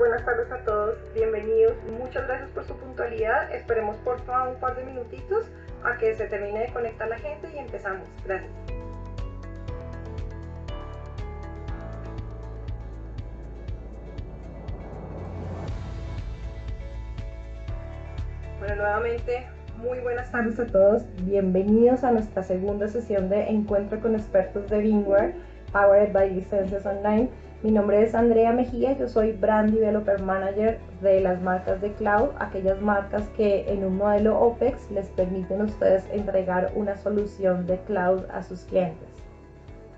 buenas tardes a todos, bienvenidos, muchas gracias por su puntualidad, esperemos por favor un par de minutitos a que se termine de conectar la gente y empezamos, gracias. Bueno, nuevamente, muy buenas tardes a todos, bienvenidos a nuestra segunda sesión de Encuentro con Expertos de VMware, Powered by Licencias Online. Mi nombre es Andrea Mejía, yo soy Brand Developer Manager de las marcas de Cloud, aquellas marcas que en un modelo OPEX les permiten a ustedes entregar una solución de Cloud a sus clientes.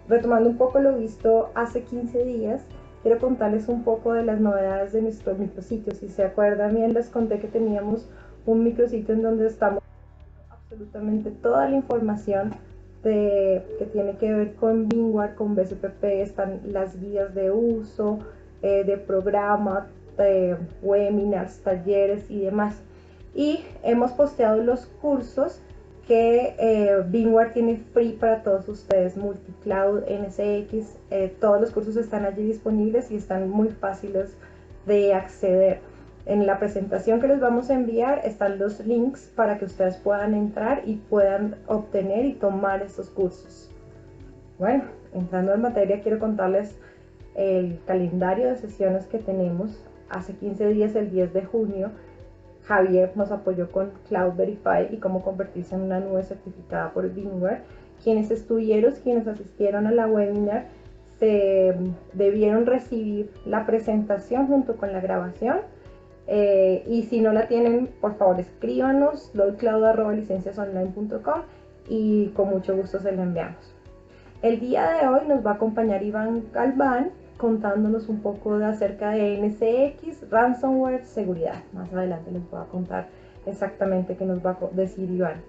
Retomando un poco lo visto hace 15 días, quiero contarles un poco de las novedades de nuestro micrositio. Si se acuerdan bien, les conté que teníamos un micrositio en donde estamos absolutamente toda la información que tiene que ver con VMware, con BCPP, están las guías de uso, de programa, de webinars, talleres y demás. Y hemos posteado los cursos que VMware tiene free para todos ustedes, Multicloud, NSX, todos los cursos están allí disponibles y están muy fáciles de acceder. En la presentación que les vamos a enviar están los links para que ustedes puedan entrar y puedan obtener y tomar estos cursos. Bueno, entrando en materia, quiero contarles el calendario de sesiones que tenemos. Hace 15 días, el 10 de junio, Javier nos apoyó con Cloud Verify y cómo convertirse en una nube certificada por VMware. Quienes asistieron a la webinar, se debieron recibir la presentación junto con la grabación. Y si no la tienen, por favor escríbanos lowcloud@licenciasonline.com y con mucho gusto se la enviamos. El día de hoy nos va a acompañar Iván Galván contándonos un poco acerca de NSX, ransomware, seguridad. Más adelante les voy a contar exactamente qué nos va a decir Iván.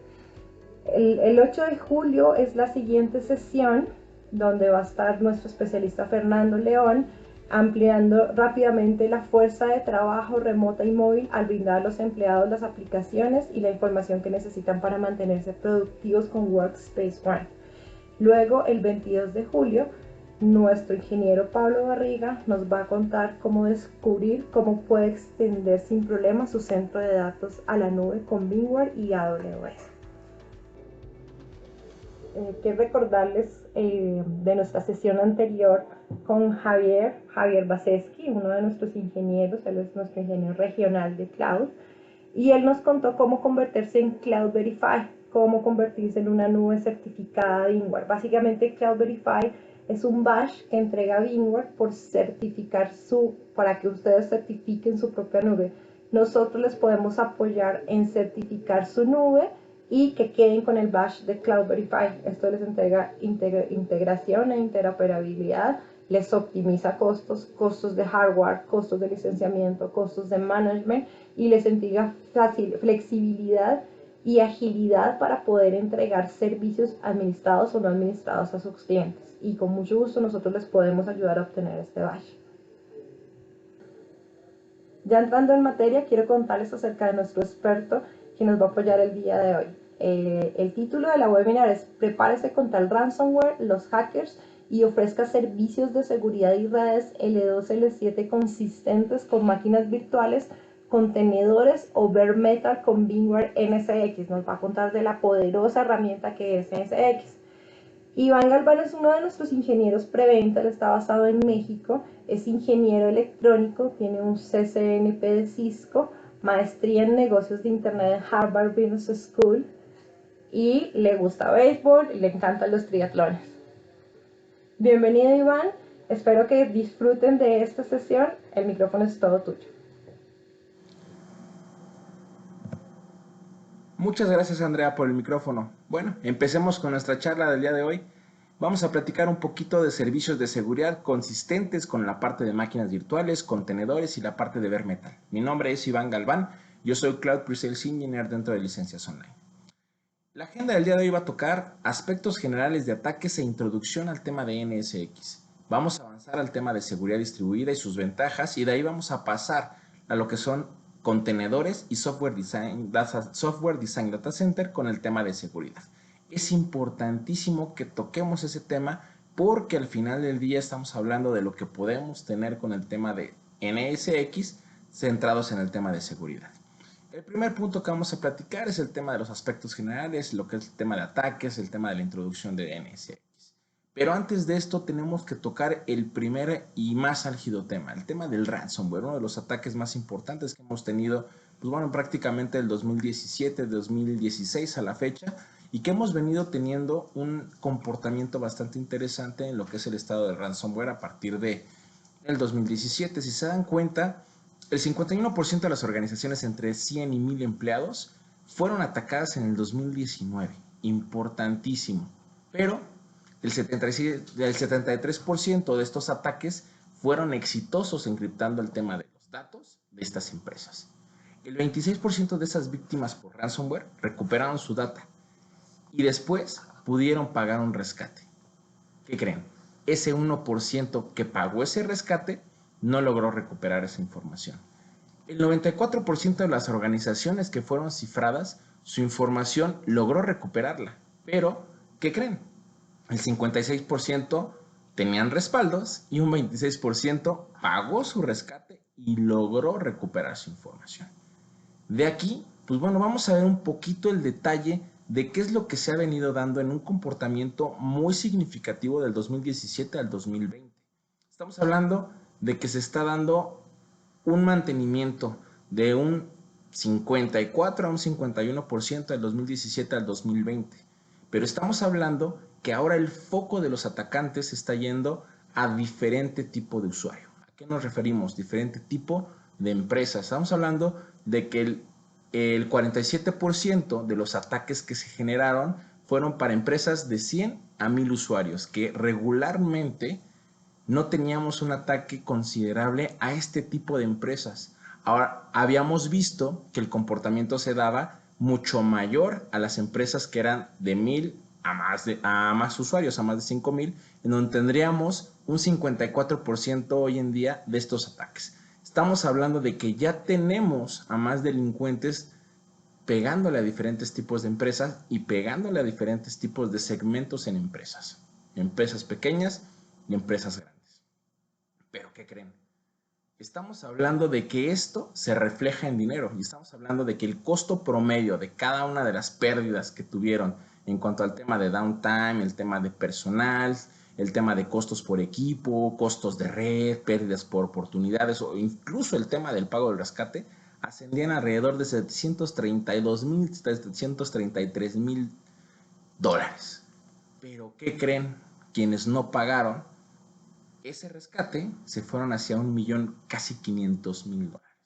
El 8 de julio es la siguiente sesión donde va a estar nuestro especialista Fernando León ampliando rápidamente la fuerza de trabajo remota y móvil al brindar a los empleados las aplicaciones y la información que necesitan para mantenerse productivos con Workspace ONE. Luego, el 22 de julio, nuestro ingeniero Pablo Barriga nos va a contar cómo descubrir cómo puede extender sin problema su centro de datos a la nube con VMware y AWS. Quiero recordarles de nuestra sesión anterior con Javier Baseski, uno de nuestros ingenieros, él es nuestro ingeniero regional de Cloud, y él nos contó cómo convertirse en Cloud Verify, cómo convertirse en una nube certificada de VMware. Básicamente Cloud Verify es un badge que entrega VMware para que ustedes certifiquen su propia nube. Nosotros les podemos apoyar en certificar su nube y que queden con el badge de Cloud Verify. Esto les entrega integración e interoperabilidad, les optimiza costos de hardware, costos de licenciamiento, costos de management y les entrega flexibilidad y agilidad para poder entregar servicios administrados o no administrados a sus clientes. Y con mucho gusto nosotros les podemos ayudar a obtener este badge. Ya entrando en materia, quiero contarles acerca de nuestro experto que nos va a apoyar el día de hoy. El título de la webinar es Prepárese contra el ransomware, los hackers y ofrezca servicios de seguridad y redes L2, L7 consistentes con máquinas virtuales, contenedores o bare metal con VMware NSX. Nos va a contar de la poderosa herramienta que es NSX. Iván Galván es uno de nuestros ingenieros preventa, él está basado en México, es ingeniero electrónico, tiene un CCNP de Cisco, maestría en negocios de internet en Harvard Business School y le gusta béisbol y le encantan los triatlones. Bienvenido Iván, espero que disfruten de esta sesión, el micrófono es todo tuyo. Muchas gracias Andrea por el micrófono. Bueno, empecemos con nuestra charla del día de hoy. Vamos a platicar un poquito de servicios de seguridad consistentes con la parte de máquinas virtuales, contenedores y la parte de bare metal. Mi nombre es Iván Galván, yo soy Cloud Pre-Sales Engineer dentro de Licencias Online. La agenda del día de hoy va a tocar aspectos generales de ataques e introducción al tema de NSX. Vamos a avanzar al tema de seguridad distribuida y sus ventajas y de ahí vamos a pasar a lo que son contenedores y software design data center con el tema de seguridad. Es importantísimo que toquemos ese tema porque al final del día estamos hablando de lo que podemos tener con el tema de NSX centrados en el tema de seguridad. El primer punto que vamos a platicar es el tema de los aspectos generales, lo que es el tema de ataques, el tema de la introducción de NSX. Pero antes de esto tenemos que tocar el primer y más álgido tema, el tema del ransomware, uno de los ataques más importantes que hemos tenido, pues bueno, prácticamente del 2017, 2016 a la fecha, y que hemos venido teniendo un comportamiento bastante interesante en lo que es el estado del ransomware a partir de el 2017. Si se dan cuenta, el 51% de las organizaciones entre 100 y 1000 empleados fueron atacadas en el 2019, importantísimo, pero el 73% de estos ataques fueron exitosos encriptando el tema de los datos de estas empresas. El 26% de esas víctimas por ransomware recuperaron su data y después pudieron pagar un rescate. ¿Qué creen? Ese 1% que pagó ese rescate no logró recuperar esa información. El 94% de las organizaciones que fueron cifradas, su información logró recuperarla. Pero, ¿qué creen? El 56% tenían respaldos y un 26% pagó su rescate y logró recuperar su información. De aquí, pues bueno, vamos a ver un poquito el detalle de qué es lo que se ha venido dando en un comportamiento muy significativo del 2017 al 2020. Estamos hablando de que se está dando un mantenimiento de un 54 a un 51% del 2017 al 2020. Pero estamos hablando que ahora el foco de los atacantes está yendo a diferente tipo de usuario. ¿A qué nos referimos? Diferente tipo de empresas. Estamos hablando de que el 47% de los ataques que se generaron fueron para empresas de 100 a 1000 usuarios, que regularmente no teníamos un ataque considerable a este tipo de empresas. Ahora, habíamos visto que el comportamiento se daba mucho mayor a las empresas que eran de 1000 a más usuarios, a más de 5000, en donde tendríamos un 54% hoy en día de estos ataques. Estamos hablando de que ya tenemos a más delincuentes pegándole a diferentes tipos de empresas y pegándole a diferentes tipos de segmentos en empresas pequeñas y empresas grandes. Pero ¿qué creen? Estamos hablando de que esto se refleja en dinero y estamos hablando de que el costo promedio de cada una de las pérdidas que tuvieron en cuanto al tema de downtime, el tema de personal, el tema de costos por equipo, costos de red, pérdidas por oportunidades o incluso el tema del pago del rescate, ascendían alrededor de 732,000, 733,000 dólares. Pero ¿qué creen? Quienes no pagaron ese rescate se fueron hacia 1,000,000, casi 500,000 dólares.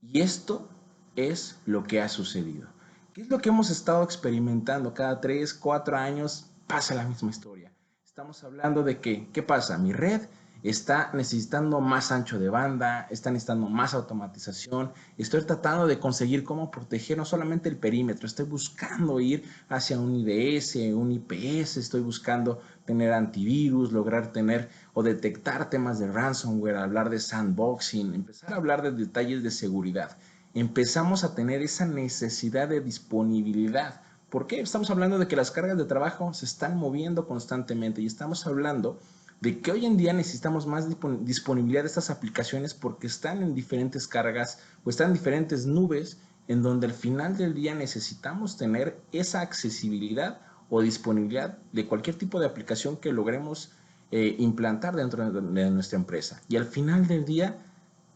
Y esto es lo que ha sucedido. ¿Qué es lo que hemos estado experimentando? Cada 3, 4 años pasa la misma historia. Estamos hablando de que, ¿qué pasa? Mi red está necesitando más ancho de banda, está necesitando más automatización. Estoy tratando de conseguir cómo proteger no solamente el perímetro, estoy buscando ir hacia un IDS, un IPS, estoy buscando tener antivirus, lograr tener o detectar temas de ransomware, hablar de sandboxing, empezar a hablar de detalles de seguridad. Empezamos a tener esa necesidad de disponibilidad. ¿Por qué? Estamos hablando de que las cargas de trabajo se están moviendo constantemente y estamos hablando de que hoy en día necesitamos más disponibilidad de estas aplicaciones porque están en diferentes cargas o están en diferentes nubes en donde al final del día necesitamos tener esa accesibilidad o disponibilidad de cualquier tipo de aplicación que logremos implantar dentro de nuestra empresa. Y al final del día,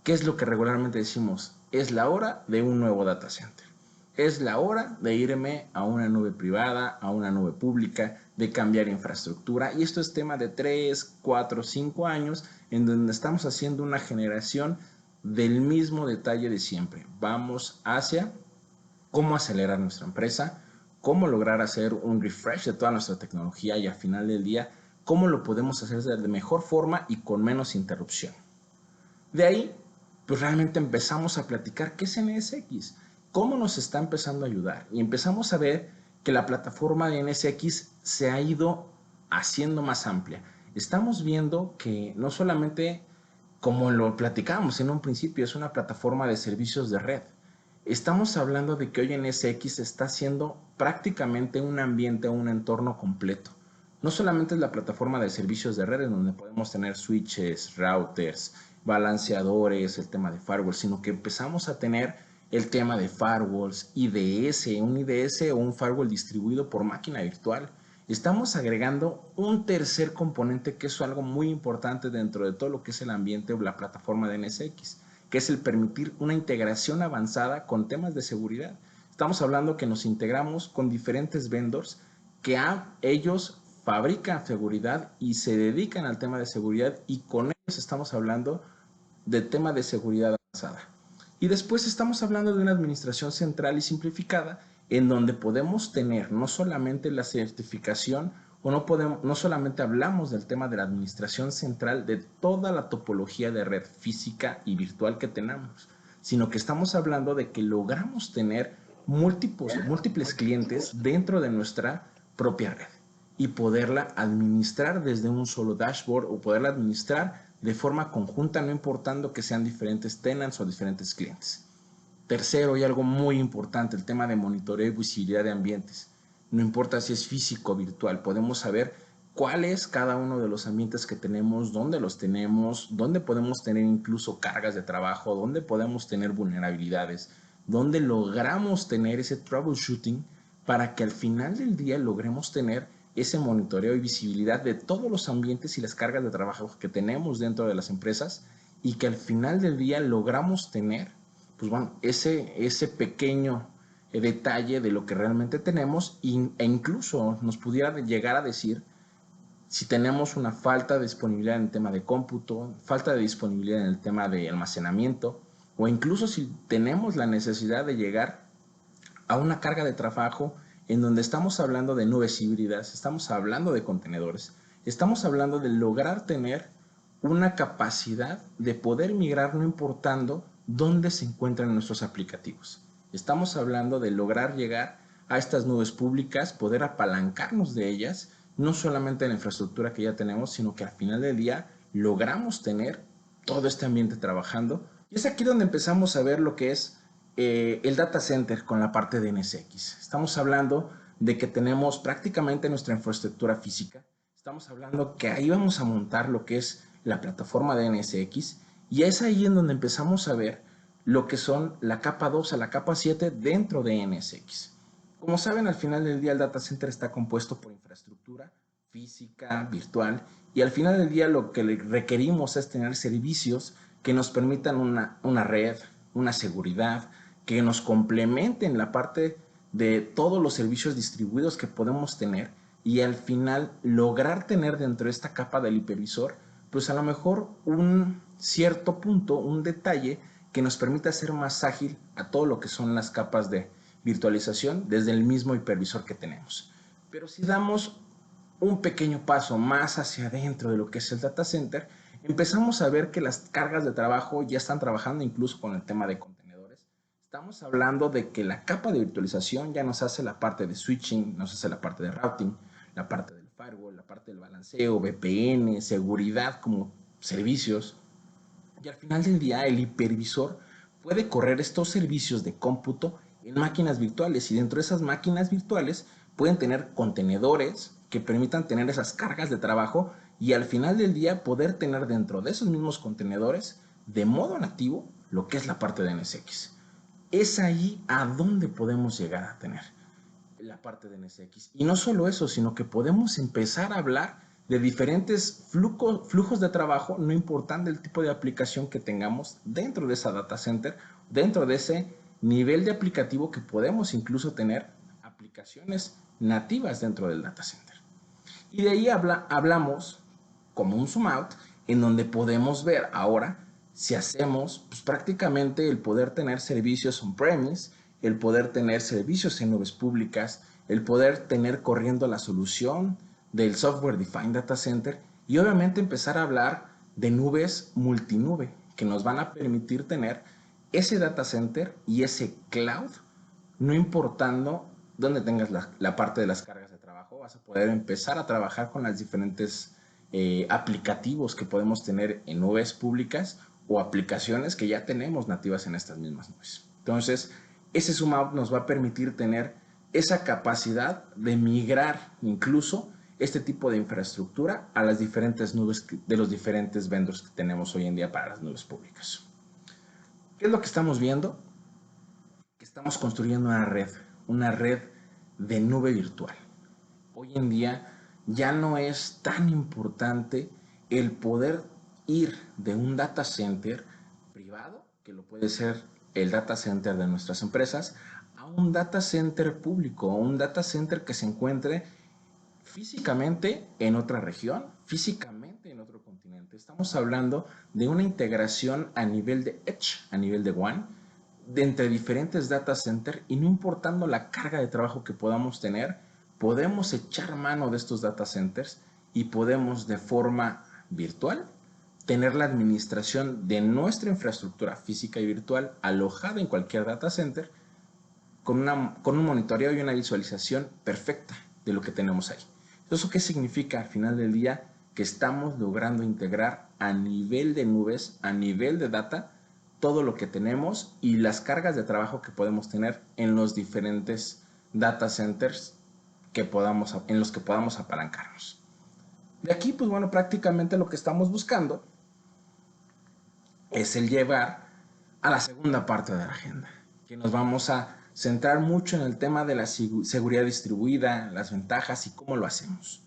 ¿qué es lo que regularmente decimos? Es la hora de un nuevo data center. Es la hora de irme a una nube privada, a una nube pública, de cambiar infraestructura. Y esto es tema de 3, 4, 5 años en donde estamos haciendo una generación del mismo detalle de siempre. Vamos hacia cómo acelerar nuestra empresa, cómo lograr hacer un refresh de toda nuestra tecnología y al final del día, cómo lo podemos hacer de mejor forma y con menos interrupción. De ahí, pues realmente empezamos a platicar qué es NSX, cómo nos está empezando a ayudar y empezamos a ver que la plataforma de NSX se ha ido haciendo más amplia. Estamos viendo que no solamente, como lo platicábamos en un principio, es una plataforma de servicios de red. Estamos hablando de que hoy NSX está siendo prácticamente un ambiente o un entorno completo. no solamente es la plataforma de servicios de red en donde podemos tener switches, routers, balanceadores, el tema de firewalls, sino que empezamos a tener el tema de firewalls, IDS, un IDS o un firewall distribuido por máquina virtual. Estamos agregando un tercer componente que es algo muy importante dentro de todo lo que es el ambiente o la plataforma de NSX, que es el permitir una integración avanzada con temas de seguridad. Estamos hablando que nos integramos con diferentes vendors que ellos fabrican seguridad y se dedican al tema de seguridad, y con ellos estamos hablando de tema de seguridad avanzada. Y después estamos hablando de una administración central y simplificada en donde podemos tener no solamente la certificación o no solamente hablamos del tema de la administración central de toda la topología de red física y virtual que tenemos, sino que estamos hablando de que logramos tener múltiples clientes dentro de nuestra propia red y poderla administrar desde un solo dashboard o poderla administrar de forma conjunta, no importando que sean diferentes tenants o diferentes clientes. Tercero, y algo muy importante, el tema de monitoreo y visibilidad de ambientes. No importa si es físico o virtual, podemos saber cuál es cada uno de los ambientes que tenemos, dónde los tenemos, dónde podemos tener incluso cargas de trabajo, dónde podemos tener vulnerabilidades, dónde logramos tener ese troubleshooting para que al final del día logremos tener ese monitoreo y visibilidad de todos los ambientes y las cargas de trabajo que tenemos dentro de las empresas, y que al final del día logramos tener, pues bueno, ese pequeño detalle de lo que realmente tenemos, e incluso nos pudiera llegar a decir si tenemos una falta de disponibilidad en el tema de cómputo, falta de disponibilidad en el tema de almacenamiento, o incluso si tenemos la necesidad de llegar a una carga de trabajo en donde estamos hablando de nubes híbridas, estamos hablando de contenedores, estamos hablando de lograr tener una capacidad de poder migrar no importando dónde se encuentran nuestros aplicativos. Estamos hablando de lograr llegar a estas nubes públicas, poder apalancarnos de ellas, no solamente en la infraestructura que ya tenemos, sino que al final del día logramos tener todo este ambiente trabajando. Y es aquí donde empezamos a ver lo que es el data center con la parte de NSX. Estamos hablando de que tenemos prácticamente nuestra infraestructura física. Estamos hablando que ahí vamos a montar lo que es la plataforma de NSX, y es ahí en donde empezamos a ver lo que son la capa 2 a la capa 7 dentro de NSX. Como saben, al final del día el data center está compuesto por infraestructura física, virtual, y al final del día lo que requerimos es tener servicios que nos permitan una red, una seguridad, que nos complementen la parte de todos los servicios distribuidos que podemos tener, y al final lograr tener dentro de esta capa del hipervisor, pues a lo mejor un cierto punto, un detalle que nos permita ser más ágil a todo lo que son las capas de virtualización desde el mismo hipervisor que tenemos. Pero si damos un pequeño paso más hacia adentro de lo que es el data center, empezamos a ver que las cargas de trabajo ya están trabajando incluso con el tema de contenedores. Estamos hablando de que la capa de virtualización ya nos hace la parte de switching, nos hace la parte de routing, la parte del firewall, la parte del balanceo, VPN, seguridad como servicios. Y al final del día el hipervisor puede correr estos servicios de cómputo en máquinas virtuales, y dentro de esas máquinas virtuales pueden tener contenedores que permitan tener esas cargas de trabajo, y al final del día poder tener dentro de esos mismos contenedores de modo nativo lo que es la parte de NSX. Es ahí a donde podemos llegar a tener la parte de NSX. Y no solo eso, sino que podemos empezar a hablar de diferentes flujos de trabajo, no importando el tipo de aplicación que tengamos dentro de esa data center, dentro de ese nivel de aplicativo, que podemos incluso tener aplicaciones nativas dentro del data center. Y de ahí hablamos como un zoom out, en donde podemos ver ahora si hacemos pues, prácticamente el poder tener servicios on-premise, el poder tener servicios en nubes públicas, el poder tener corriendo la solución del Software Defined Data Center, y obviamente empezar a hablar de nubes multinube que nos van a permitir tener ese data center y ese cloud, no importando dónde tengas la parte de las cargas de trabajo. Vas a poder empezar a trabajar con las diferentes aplicativos que podemos tener en nubes públicas o aplicaciones que ya tenemos nativas en estas mismas nubes. Entonces, ese zoom out nos va a permitir tener esa capacidad de migrar incluso este tipo de infraestructura a las diferentes nubes de los diferentes vendors que tenemos hoy en día para las nubes públicas. ¿Qué es lo que estamos viendo? Que estamos construyendo una red de nube virtual. Hoy en día ya no es tan importante el poder ir de un data center privado, que lo puede ser el data center de nuestras empresas, a un data center público, o un data center que se encuentre físicamente en otra región, físicamente en otro continente. Estamos hablando de una integración a nivel de Edge, a nivel de WAN, de entre diferentes data centers, y no importando la carga de trabajo que podamos tener, podemos echar mano de estos data centers y podemos de forma virtual tener la administración de nuestra infraestructura física y virtual alojada en cualquier data center con un monitoreo y una visualización perfecta de lo que tenemos ahí. ¿Eso qué significa al final del día? Que estamos logrando integrar a nivel de nubes, a nivel de data, todo lo que tenemos y las cargas de trabajo que podemos tener en los diferentes data centers en los que podamos apalancarnos. De aquí, pues bueno, prácticamente lo que estamos buscando es el llevar a la segunda parte de la agenda, que nos vamos a centrar mucho en el tema de la seguridad distribuida, las ventajas y cómo lo hacemos.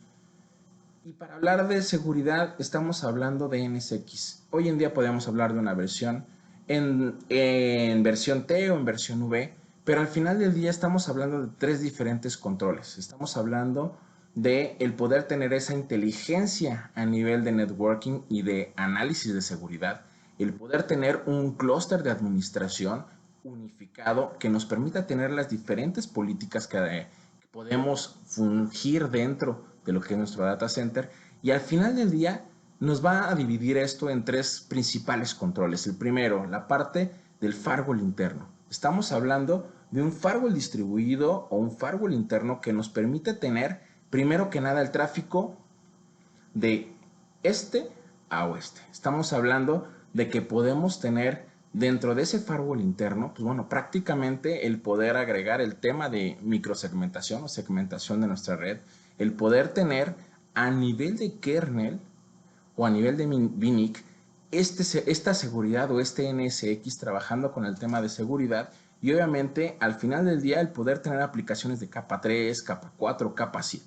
Y para hablar de seguridad estamos hablando de NSX. Hoy en día podemos hablar de una versión en versión T o en versión V, pero al final del día estamos hablando de 3 diferentes controles. Estamos hablando de el poder tener esa inteligencia a nivel de networking y de análisis de seguridad, el poder tener un clúster de administración unificado que nos permita tener las diferentes políticas que podemos fungir dentro de lo que es nuestro data center, y al final del día nos va a dividir esto en 3 principales controles. El primero, la parte del firewall interno. Estamos hablando de un firewall distribuido o un firewall interno que nos permite tener, primero que nada, el tráfico de este a oeste. Estamos hablando de que podemos tener dentro de ese firewall interno, pues bueno, prácticamente el poder agregar el tema de microsegmentación o segmentación de nuestra red, el poder tener a nivel de kernel o a nivel de VNIC esta seguridad o este NSX trabajando con el tema de seguridad, y obviamente al final del día el poder tener aplicaciones de capa 3, capa 4, capa 7.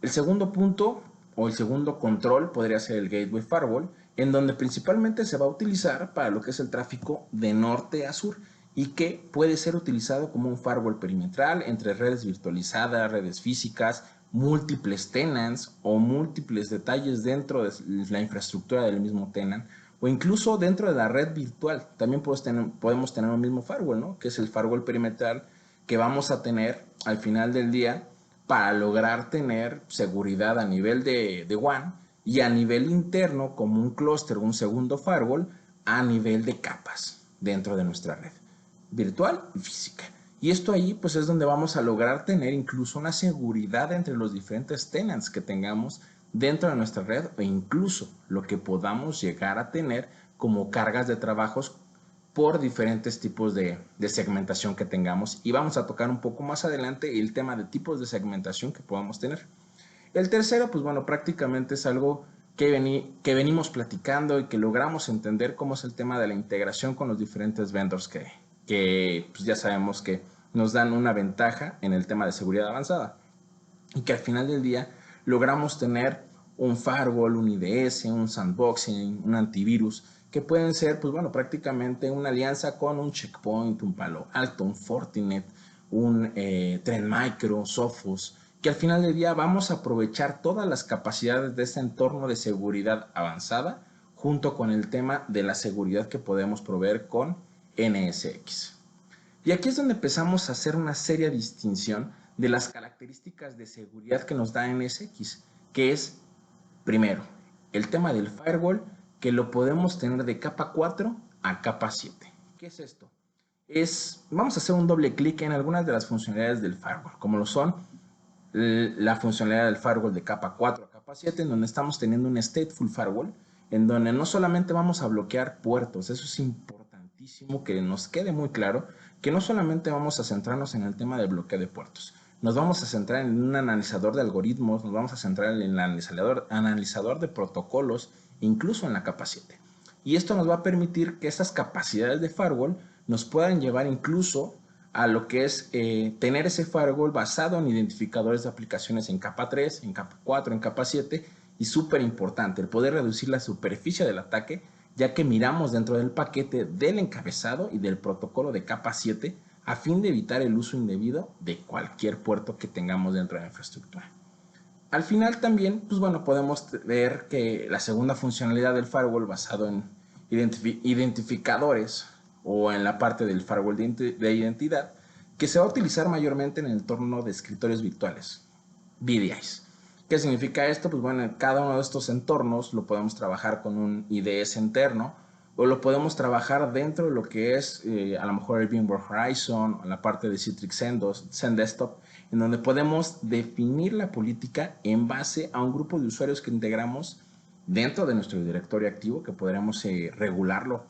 El segundo punto o el segundo control podría ser el Gateway Firewall, en donde principalmente se va a utilizar para lo que es el tráfico de norte a sur y que puede ser utilizado como un firewall perimetral entre redes virtualizadas, redes físicas, múltiples tenants o múltiples detalles dentro de la infraestructura del mismo tenant, o incluso dentro de la red virtual. También podemos tener un mismo firewall, ¿no? Que es el firewall perimetral que vamos a tener al final del día para lograr tener seguridad a nivel de WAN y a nivel interno como un clúster, un segundo firewall a nivel de capas dentro de nuestra red virtual y física. Y esto ahí pues es donde vamos a lograr tener incluso una seguridad entre los diferentes tenants que tengamos dentro de nuestra red, e incluso lo que podamos llegar a tener como cargas de trabajos por diferentes tipos de segmentación que tengamos, y vamos a tocar un poco más adelante el tema de tipos de segmentación que podamos tener. El tercero, pues bueno, prácticamente es algo que venimos platicando y que logramos entender, cómo es el tema de la integración con los diferentes vendors que pues ya sabemos que nos dan una ventaja en el tema de seguridad avanzada, y que al final del día logramos tener un firewall, un IDS, un sandboxing, un antivirus, que pueden ser, pues bueno, prácticamente una alianza con un Checkpoint, un Palo Alto, un Fortinet, un Trend Micro, Sophos, que al final del día vamos a aprovechar todas las capacidades de ese entorno de seguridad avanzada, junto con el tema de la seguridad que podemos proveer con NSX. Y aquí es donde empezamos a hacer una seria distinción de las características de seguridad que nos da NSX, que es, primero, el tema del firewall, que lo podemos tener de capa 4 a capa 7. ¿Qué es esto? Vamos a hacer un doble clic en algunas de las funcionalidades del firewall, como lo son la funcionalidad del firewall de capa 4 a capa 7, en donde estamos teniendo un stateful firewall, en donde no solamente vamos a bloquear puertos, eso es importantísimo que nos quede muy claro, que no solamente vamos a centrarnos en el tema del bloqueo de puertos, nos vamos a centrar en un analizador de algoritmos, nos vamos a centrar en el analizador de protocolos, incluso en la capa 7. Y esto nos va a permitir que estas capacidades de firewall nos puedan llevar incluso a lo que es tener ese firewall basado en identificadores de aplicaciones en capa 3, en capa 4, en capa 7, y súper importante, el poder reducir la superficie del ataque, ya que miramos dentro del paquete del encabezado y del protocolo de capa 7 a fin de evitar el uso indebido de cualquier puerto que tengamos dentro de la infraestructura. Al final también, pues bueno, podemos ver que la segunda funcionalidad del firewall basado en identificadores o en la parte del firewall de identidad, que se va a utilizar mayormente en el entorno de escritorios virtuales, VDIs. ¿Qué significa esto? Pues bueno, en cada uno de estos entornos lo podemos trabajar con un IDS interno o lo podemos trabajar dentro de lo que es a lo mejor el VMware Horizon o la parte de Citrix Zen-Desktop, en donde podemos definir la política en base a un grupo de usuarios que integramos dentro de nuestro directorio activo, que podríamos regularlo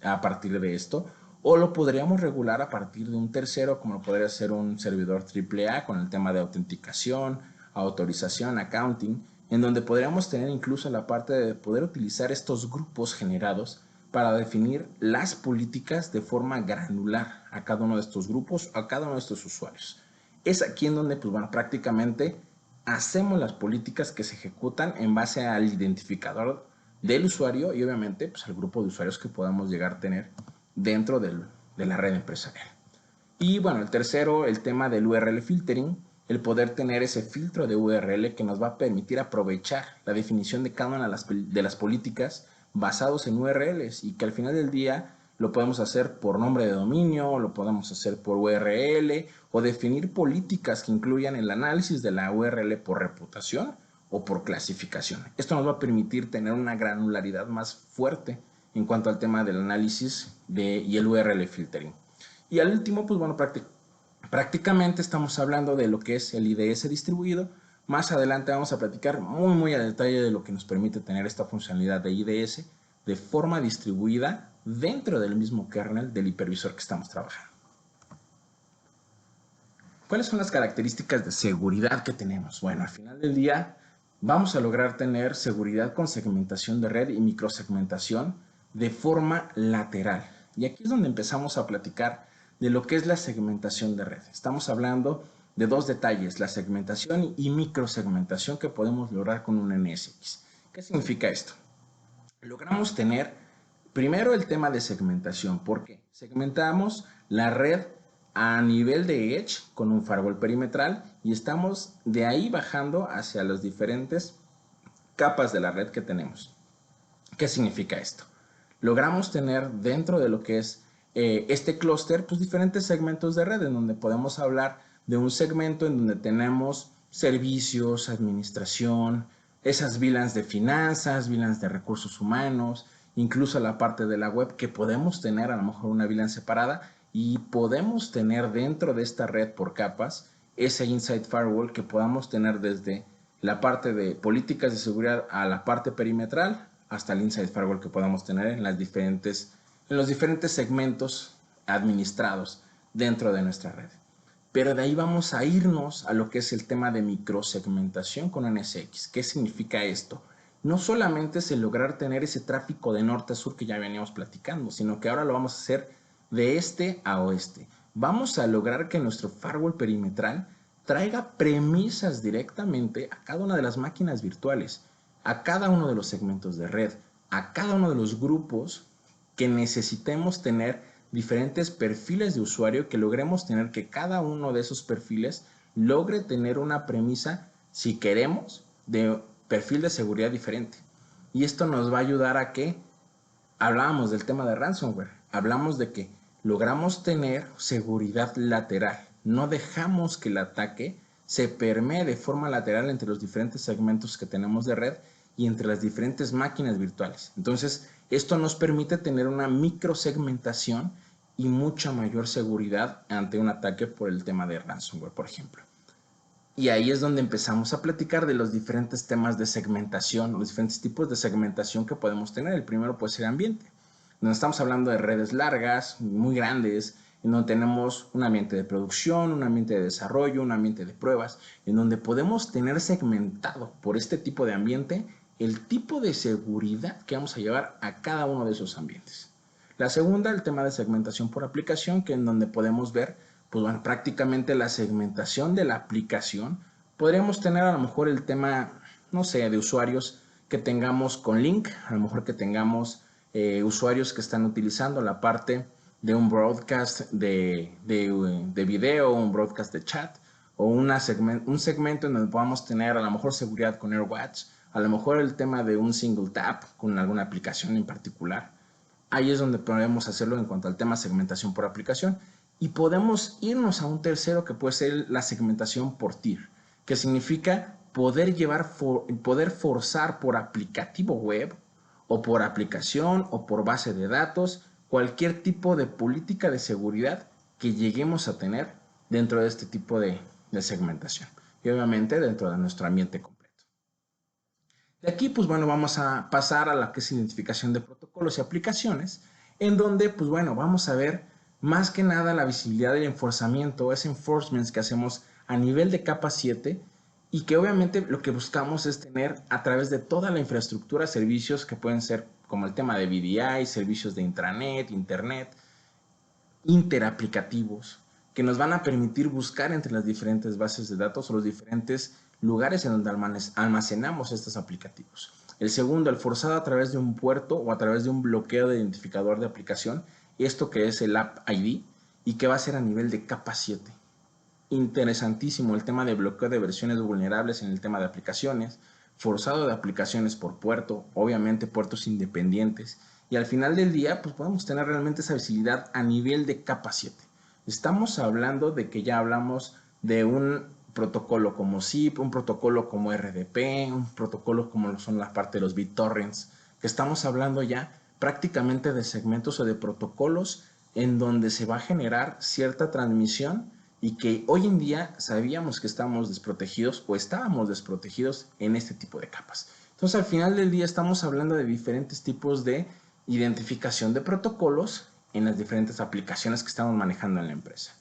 a partir de esto, o lo podríamos regular a partir de un tercero, como lo podría ser un servidor AAA con el tema de autenticación, autorización, accounting, en donde podríamos tener incluso la parte de poder utilizar estos grupos generados para definir las políticas de forma granular a cada uno de estos grupos, a cada uno de estos usuarios. Es aquí en donde, pues bueno, prácticamente hacemos las políticas que se ejecutan en base al identificador del usuario y obviamente pues al grupo de usuarios que podamos llegar a tener dentro de la red empresarial. Y bueno, el tercero, el tema del URL filtering, el poder tener ese filtro de URL que nos va a permitir aprovechar la definición de cada una de las políticas basados en URLs y que al final del día lo podemos hacer por nombre de dominio, lo podemos hacer por URL o definir políticas que incluyan el análisis de la URL por reputación o por clasificación. Esto nos va a permitir tener una granularidad más fuerte en cuanto al tema del análisis y el URL filtering. Y al último, pues bueno, prácticamente estamos hablando de lo que es el IDS distribuido. Más adelante vamos a platicar muy a detalle de lo que nos permite tener esta funcionalidad de IDS de forma distribuida dentro del mismo kernel del hipervisor que estamos trabajando. ¿Cuáles son las características de seguridad que tenemos? Bueno, al final del día vamos a lograr tener seguridad con segmentación de red y microsegmentación de forma lateral. Y aquí es donde empezamos a platicar de lo que es la segmentación de red. Estamos hablando de dos detalles, la segmentación y microsegmentación que podemos lograr con un NSX. ¿Qué significa esto? Logramos tener primero el tema de segmentación. ¿Por qué? Segmentamos la red a nivel de Edge con un firewall perimetral y estamos de ahí bajando hacia las diferentes capas de la red que tenemos. ¿Qué significa esto? Logramos tener dentro de lo que es este clúster, pues diferentes segmentos de red en donde podemos hablar de un segmento en donde tenemos servicios, administración, esas VLANs de finanzas, VLANs de recursos humanos, incluso la parte de la web que podemos tener a lo mejor una VLAN separada y podemos tener dentro de esta red por capas ese Inside Firewall que podamos tener desde la parte de políticas de seguridad a la parte perimetral hasta el Inside Firewall que podamos tener en los diferentes segmentos administrados dentro de nuestra red. Pero de ahí vamos a irnos a lo que es el tema de microsegmentación con NSX. ¿Qué significa esto? No solamente es el lograr tener ese tráfico de norte a sur que ya veníamos platicando, sino que ahora lo vamos a hacer de este a oeste. Vamos a lograr que nuestro firewall perimetral traiga premisas directamente a cada una de las máquinas virtuales, a cada uno de los segmentos de red, a cada uno de los grupos que necesitemos tener diferentes perfiles de usuario, que logremos tener que cada uno de esos perfiles logre tener una premisa, si queremos, de perfil de seguridad diferente. Y esto nos va a ayudar a que hablábamos del tema de ransomware, hablamos de que logramos tener seguridad lateral, no dejamos que el ataque se permee de forma lateral entre los diferentes segmentos que tenemos de red y entre las diferentes máquinas virtuales. Entonces, esto nos permite tener una microsegmentación y mucha mayor seguridad ante un ataque por el tema de ransomware, por ejemplo. Y ahí es donde empezamos a platicar de los diferentes temas de segmentación, los diferentes tipos de segmentación que podemos tener. El primero puede ser ambiente, donde estamos hablando de redes largas, muy grandes, en donde tenemos un ambiente de producción, un ambiente de desarrollo, un ambiente de pruebas, en donde podemos tener segmentado por este tipo de ambiente el tipo de seguridad que vamos a llevar a cada uno de esos ambientes. La segunda, el tema de segmentación por aplicación, que en donde podemos ver, pues bueno, prácticamente la segmentación de la aplicación. Podríamos tener a lo mejor el tema, no sé, de usuarios que tengamos con link, a lo mejor que tengamos usuarios que están utilizando la parte de un broadcast de video, un broadcast de chat, o un segmento en donde podamos tener a lo mejor seguridad con AirWatch, a lo mejor el tema de un single tap con alguna aplicación en particular. Ahí es donde podemos hacerlo en cuanto al tema segmentación por aplicación. Y podemos irnos a un tercero que puede ser la segmentación por tier, que significa poder forzar por aplicativo web o por aplicación o por base de datos cualquier tipo de política de seguridad que lleguemos a tener dentro de este tipo de segmentación y obviamente dentro de nuestro ambiente completo. De aquí, pues bueno, vamos a pasar a la que es identificación de protocolos y aplicaciones, en donde, pues bueno, vamos a ver más que nada la visibilidad del enforzamiento, ese enforcement que hacemos a nivel de capa 7 y que obviamente lo que buscamos es tener a través de toda la infraestructura servicios que pueden ser como el tema de VDI, servicios de intranet, internet, interaplicativos, que nos van a permitir buscar entre las diferentes bases de datos o los diferentes lugares en donde almacenamos estos aplicativos. El segundo, el forzado a través de un puerto o a través de un bloqueo de identificador de aplicación, esto que es el App ID y que va a ser a nivel de capa 7. Interesantísimo el tema de bloqueo de versiones vulnerables en el tema de aplicaciones, forzado de aplicaciones por puerto, obviamente puertos independientes, y al final del día pues podemos tener realmente esa visibilidad a nivel de capa 7. Estamos hablando de que ya hablamos de un protocolo como ZIP, un protocolo como RDP, un protocolo como son la parte de los BitTorrents, que estamos hablando ya prácticamente de segmentos o de protocolos en donde se va a generar cierta transmisión y que hoy en día sabíamos que estamos desprotegidos o estábamos desprotegidos en este tipo de capas. Entonces al final del día estamos hablando de diferentes tipos de identificación de protocolos en las diferentes aplicaciones que estamos manejando en la empresa.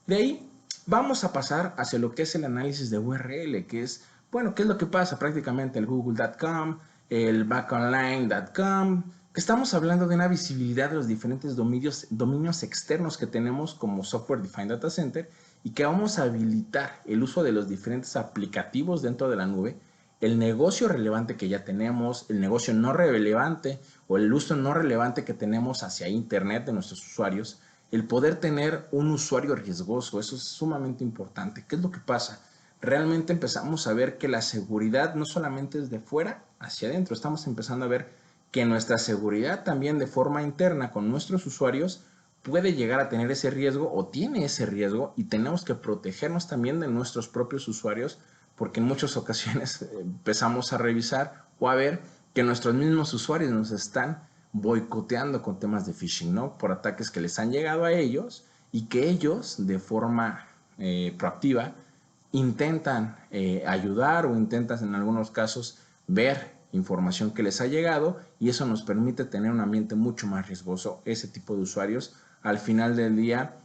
De ahí vamos a pasar hacia lo que es el análisis de URL, que es, bueno, ¿qué es lo que pasa? Prácticamente el google.com, el backonline.com, que estamos hablando de una visibilidad de los diferentes dominios externos que tenemos como Software Defined Data Center y que vamos a habilitar el uso de los diferentes aplicativos dentro de la nube, el negocio relevante que ya tenemos, el negocio no relevante o el uso no relevante que tenemos hacia Internet de nuestros usuarios, el poder tener un usuario riesgoso, eso es sumamente importante. ¿Qué es lo que pasa? Realmente empezamos a ver que la seguridad no solamente es de fuera hacia adentro, estamos empezando a ver que nuestra seguridad también de forma interna con nuestros usuarios puede llegar a tener ese riesgo o tiene ese riesgo y tenemos que protegernos también de nuestros propios usuarios porque en muchas ocasiones empezamos a revisar o a ver que nuestros mismos usuarios nos están boicoteando con temas de phishing, ¿no? Por ataques que les han llegado a ellos y que ellos de forma proactiva intentan ayudar o intentan en algunos casos ver información que les ha llegado y eso nos permite tener un ambiente mucho más riesgoso. Ese tipo de usuarios al final del día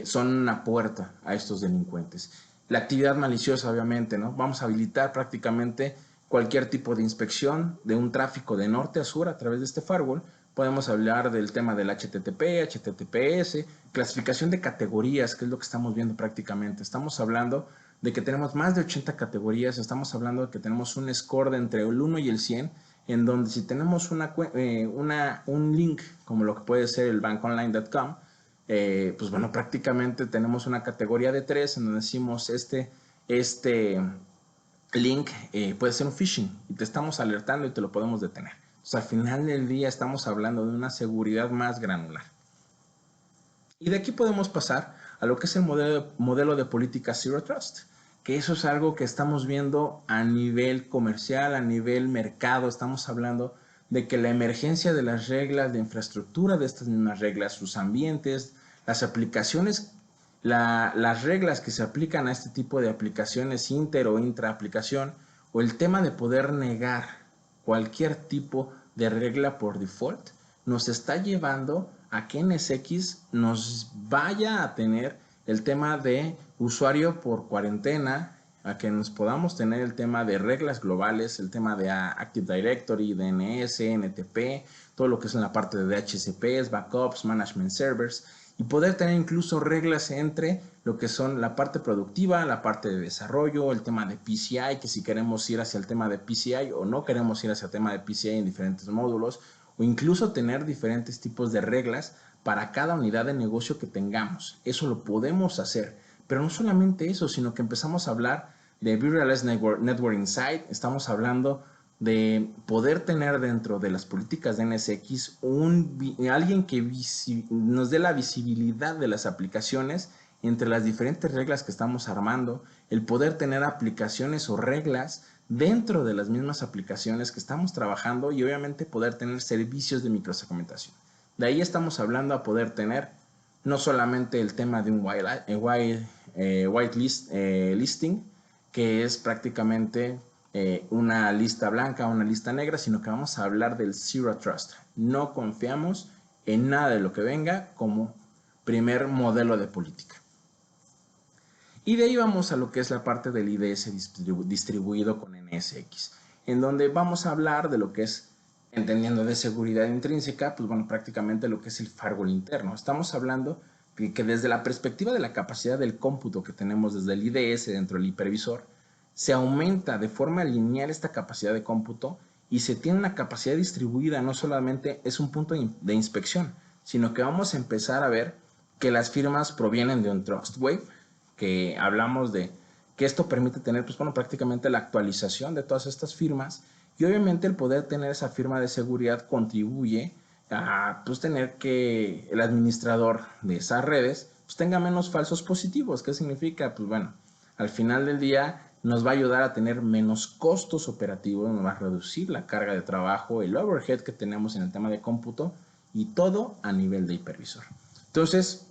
son una puerta a estos delincuentes. La actividad maliciosa, obviamente, ¿no? Vamos a habilitar prácticamente cualquier tipo de inspección de un tráfico de norte a sur a través de este firewall. Podemos hablar del tema del HTTP, HTTPS, clasificación de categorías, que es lo que estamos viendo prácticamente. Estamos hablando de que tenemos más de 80 categorías, estamos hablando de que tenemos un score de entre el 1 y el 100, en donde si tenemos un link, como lo que puede ser el backonline.com, pues bueno, prácticamente tenemos una categoría de 3 en donde decimos este link puede ser un phishing y te estamos alertando y te lo podemos detener. Entonces, al final del día estamos hablando de una seguridad más granular. Y de aquí podemos pasar a lo que es el modelo de política Zero Trust, que eso es algo que estamos viendo a nivel comercial, a nivel mercado. Estamos hablando de que la emergencia de las reglas de infraestructura, de estas mismas reglas, sus ambientes, las aplicaciones, las reglas que se aplican a este tipo de aplicaciones inter o intra aplicación, o el tema de poder negar cualquier tipo de regla por default, nos está llevando a que NSX nos vaya a tener el tema de usuario por cuarentena, a que nos podamos tener el tema de reglas globales, el tema de Active Directory, DNS, NTP, todo lo que es en la parte de DHCPs, backups, management servers, y poder tener incluso reglas entre lo que son la parte productiva, la parte de desarrollo, el tema de PCI, que si queremos ir hacia el tema de PCI o no queremos ir hacia el tema de PCI en diferentes módulos, o incluso tener diferentes tipos de reglas para cada unidad de negocio que tengamos. Eso lo podemos hacer, pero no solamente eso, sino que empezamos a hablar de Virtualized Network Insight, estamos hablando de poder tener dentro de las políticas de NSX alguien que nos dé la visibilidad de las aplicaciones entre las diferentes reglas que estamos armando, el poder tener aplicaciones o reglas dentro de las mismas aplicaciones que estamos trabajando y obviamente poder tener servicios de microsegmentación. De ahí estamos hablando a poder tener no solamente el tema de un listing, que es prácticamente una lista blanca o una lista negra, sino que vamos a hablar del Zero Trust. No confiamos en nada de lo que venga como primer modelo de política. Y de ahí vamos a lo que es la parte del IDS distribuido con NSX, en donde vamos a hablar de lo que es, entendiendo de seguridad intrínseca, pues bueno, prácticamente lo que es el firewall interno. Estamos hablando de que desde la perspectiva de la capacidad del cómputo que tenemos desde el IDS dentro del hipervisor, se aumenta de forma lineal esta capacidad de cómputo y se tiene una capacidad distribuida, no solamente es un punto de inspección, sino que vamos a empezar a ver que las firmas provienen de un Trustwave, que hablamos de que esto permite tener, pues bueno, prácticamente la actualización de todas estas firmas y obviamente el poder tener esa firma de seguridad contribuye a pues tener que el administrador de esas redes pues tenga menos falsos positivos. ¿Qué significa? Pues bueno, al final del día nos va a ayudar a tener menos costos operativos, nos va a reducir la carga de trabajo, el overhead que tenemos en el tema de cómputo y todo a nivel de hipervisor. Entonces,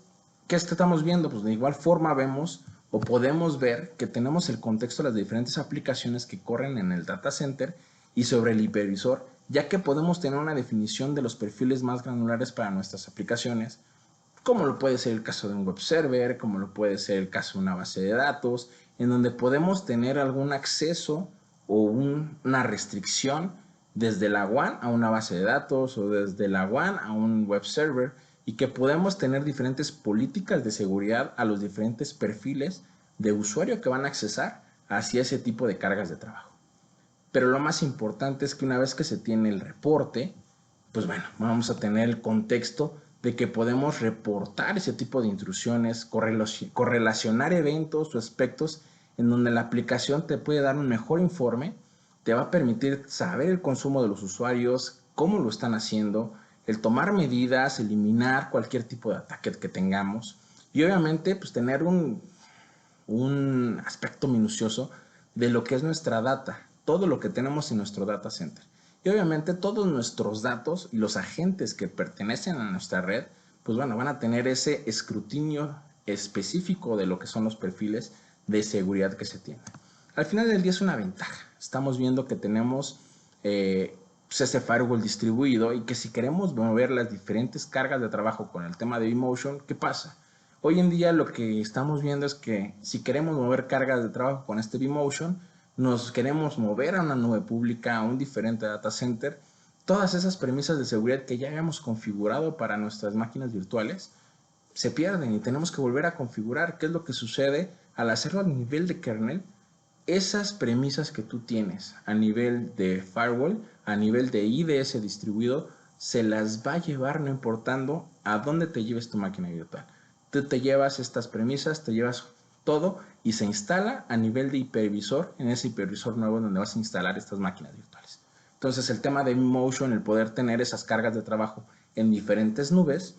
¿qué estamos viendo? Pues de igual forma vemos o podemos ver que tenemos el contexto de las diferentes aplicaciones que corren en el data center y sobre el hipervisor, ya que podemos tener una definición de los perfiles más granulares para nuestras aplicaciones, como lo puede ser el caso de un web server, como lo puede ser el caso de una base de datos, en donde podemos tener algún acceso o una restricción desde la WAN a una base de datos o desde la WAN a un web server y que podemos tener diferentes políticas de seguridad a los diferentes perfiles de usuario que van a accesar hacia ese tipo de cargas de trabajo. Pero lo más importante es que una vez que se tiene el reporte, pues bueno, vamos a tener el contexto de que podemos reportar ese tipo de intrusiones, correlacionar eventos o aspectos en donde la aplicación te puede dar un mejor informe, te va a permitir saber el consumo de los usuarios, cómo lo están haciendo, el tomar medidas, eliminar cualquier tipo de ataque que tengamos y obviamente pues tener un aspecto minucioso de lo que es nuestra data, todo lo que tenemos en nuestro data center. Y obviamente todos nuestros datos y los agentes que pertenecen a nuestra red, pues bueno, van a tener ese escrutinio específico de lo que son los perfiles de seguridad que se tienen. Al final del día es una ventaja. Estamos viendo que tenemos ese firewall distribuido y que si queremos mover las diferentes cargas de trabajo con el tema de vMotion, ¿qué pasa? Hoy en día lo que estamos viendo es que si queremos mover cargas de trabajo con este vMotion, nos queremos mover a una nube pública, a un diferente data center, todas esas premisas de seguridad que ya habíamos configurado para nuestras máquinas virtuales se pierden y tenemos que volver a configurar. ¿Qué es lo que sucede al hacerlo a nivel de kernel? Esas premisas que tú tienes a nivel de firewall, a nivel de IDS distribuido, se las va a llevar no importando a dónde te lleves tu máquina virtual. Tú te llevas estas premisas, te llevas todo y se instala a nivel de hipervisor, en ese hipervisor nuevo donde vas a instalar estas máquinas virtuales. Entonces el tema de vMotion, el poder tener esas cargas de trabajo en diferentes nubes,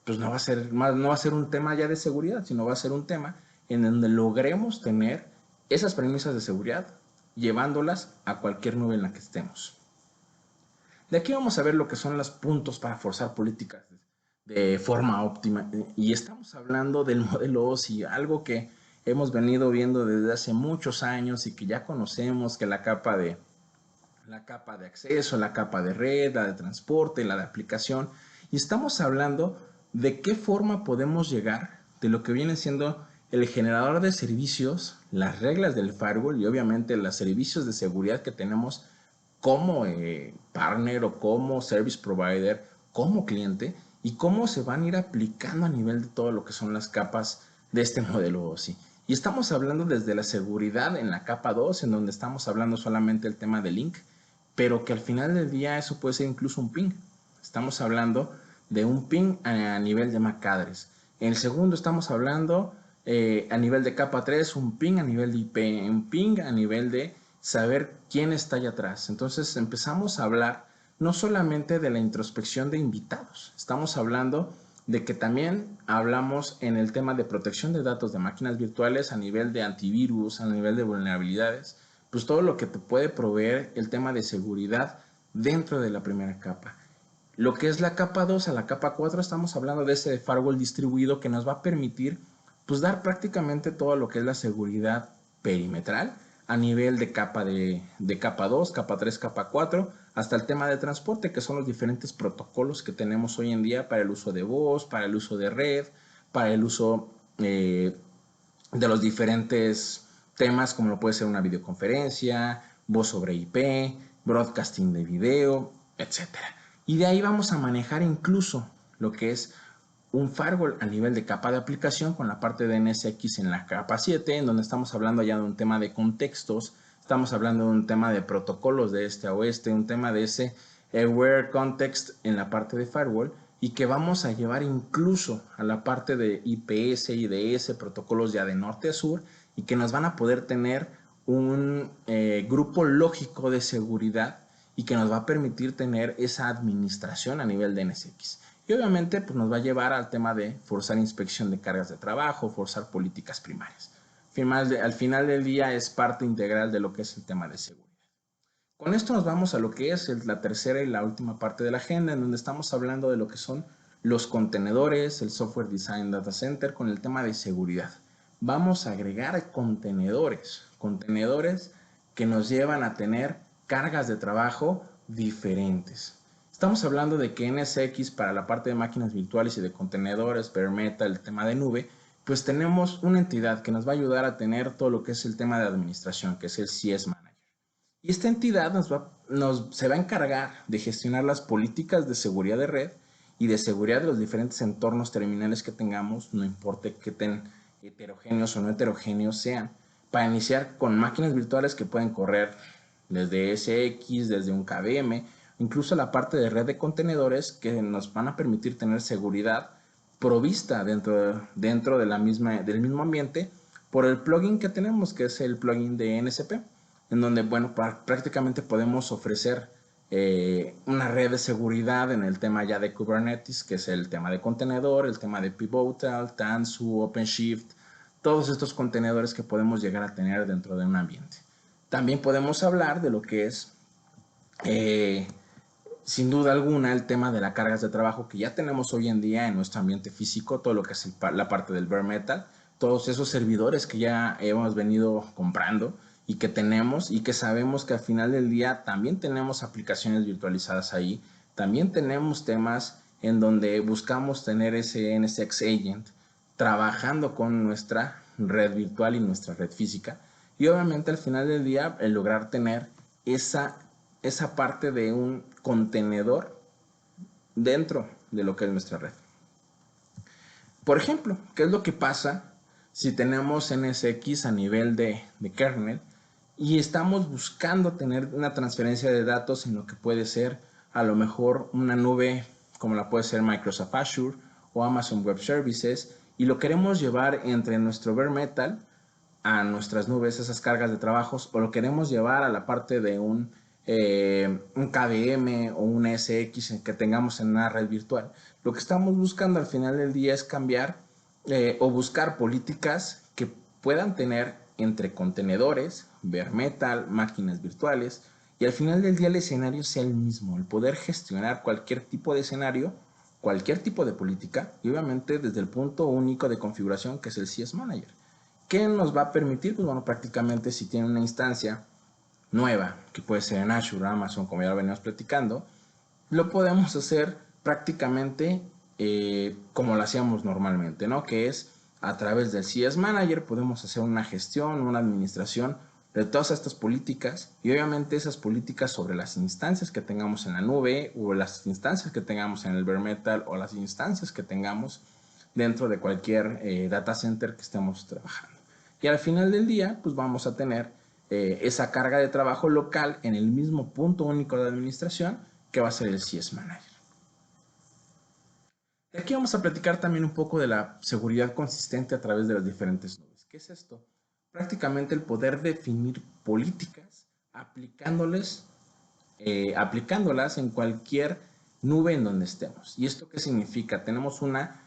pues no va a ser un tema ya de seguridad, sino va a ser un tema en donde logremos tener esas premisas de seguridad llevándolas a cualquier nube en la que estemos. De aquí vamos a ver lo que son los puntos para forzar políticas de forma óptima. Y estamos hablando del modelo OSI, algo que hemos venido viendo desde hace muchos años y que ya conocemos, que la capa de acceso, la capa de red, la de transporte, la de aplicación. Y estamos hablando ¿de qué forma podemos llegar de lo que viene siendo el generador de servicios, las reglas del firewall y obviamente los servicios de seguridad que tenemos como partner o como service provider, como cliente, y cómo se van a ir aplicando a nivel de todo lo que son las capas de este modelo OSI? Y estamos hablando desde la seguridad en la capa 2, en donde estamos hablando solamente el tema de link, pero que al final del día eso puede ser incluso un ping. Estamos hablando de un ping a nivel de MAC address. En el segundo estamos hablando a nivel de capa 3, un ping a nivel de IP, un ping a nivel de saber quién está allá atrás. Entonces empezamos a hablar no solamente de la introspección de invitados, estamos hablando de que también hablamos en el tema de protección de datos de máquinas virtuales a nivel de antivirus, a nivel de vulnerabilidades, pues todo lo que te puede proveer el tema de seguridad dentro de la primera capa. Lo que es la capa 2 a la capa 4, estamos hablando de ese firewall distribuido que nos va a permitir pues dar prácticamente todo lo que es la seguridad perimetral a nivel de capa 2, capa 3, capa 4, hasta el tema de transporte, que son los diferentes protocolos que tenemos hoy en día para el uso de voz, para el uso de red, para el uso de los diferentes temas como lo puede ser una videoconferencia, voz sobre IP, broadcasting de video, etcétera. Y de ahí vamos a manejar incluso lo que es un firewall a nivel de capa de aplicación con la parte de NSX en la capa 7, en donde estamos hablando ya de un tema de contextos, estamos hablando de un tema de protocolos de este a oeste, un tema de ese aware context en la parte de firewall, y que vamos a llevar incluso a la parte de IPS, IDS, protocolos ya de norte a sur, y que nos van a poder tener un grupo lógico de seguridad y que nos va a permitir tener esa administración a nivel de NSX. Y obviamente pues, nos va a llevar al tema de forzar inspección de cargas de trabajo, forzar políticas primarias. Al final del día es parte integral de lo que es el tema de seguridad. Con esto nos vamos a lo que es la tercera y la última parte de la agenda, en donde estamos hablando de lo que son los contenedores, el software design data center con el tema de seguridad. Vamos a agregar contenedores que nos llevan a tener cargas de trabajo diferentes. Estamos hablando de que NSX para la parte de máquinas virtuales y de contenedores, bare metal, el tema de nube, pues tenemos una entidad que nos va a ayudar a tener todo lo que es el tema de administración, que es el CS Manager. Y esta entidad se va a encargar de gestionar las políticas de seguridad de red y de seguridad de los diferentes entornos terminales que tengamos, no importa que tan heterogéneos o no heterogéneos sean, para iniciar con máquinas virtuales que pueden correr desde SX, desde un KVM, incluso la parte de red de contenedores que nos van a permitir tener seguridad provista dentro del mismo ambiente por el plugin que tenemos, que es el plugin de NSP, en donde, bueno, prácticamente podemos ofrecer una red de seguridad en el tema ya de Kubernetes, que es el tema de contenedor, el tema de Pivotal, Tanzu, OpenShift, todos estos contenedores que podemos llegar a tener dentro de un ambiente. También podemos hablar de lo que es, sin duda alguna, el tema de las cargas de trabajo que ya tenemos hoy en día en nuestro ambiente físico, todo lo que es la parte del bare metal, todos esos servidores que ya hemos venido comprando y que tenemos y que sabemos que al final del día también tenemos aplicaciones virtualizadas ahí, también tenemos temas en donde buscamos tener ese NSX Agent trabajando con nuestra red virtual y nuestra red física, y obviamente al final del día el lograr tener esa parte de un contenedor dentro de lo que es nuestra red. Por ejemplo, ¿qué es lo que pasa si tenemos NSX a nivel de kernel y estamos buscando tener una transferencia de datos en lo que puede ser a lo mejor una nube como la puede ser Microsoft Azure o Amazon Web Services, y lo queremos llevar entre nuestro bare metal a nuestras nubes, esas cargas de trabajos, o lo queremos llevar a la parte de un KVM o un SX que tengamos en una red virtual? Lo que estamos buscando al final del día es cambiar o buscar políticas que puedan tener entre contenedores, bare metal, máquinas virtuales, y al final del día el escenario sea el mismo, el poder gestionar cualquier tipo de escenario, cualquier tipo de política, y obviamente desde el punto único de configuración que es el CS Manager. ¿Qué nos va a permitir? Pues bueno, prácticamente si tiene una instancia nueva, que puede ser en Azure, Amazon, como ya lo veníamos platicando, lo podemos hacer prácticamente como lo hacíamos normalmente, ¿no? Que es a través del CS Manager podemos hacer una gestión, una administración de todas estas políticas y obviamente esas políticas sobre las instancias que tengamos en la nube o las instancias que tengamos en el bare metal o las instancias que tengamos dentro de cualquier data center que estemos trabajando. Y al final del día, pues vamos a tener esa carga de trabajo local en el mismo punto único de administración que va a ser el CS Manager. Y aquí vamos a platicar también un poco de la seguridad consistente a través de las diferentes nubes. ¿Qué es esto? Prácticamente el poder definir políticas aplicándolas en cualquier nube en donde estemos. ¿Y esto qué significa? Tenemos una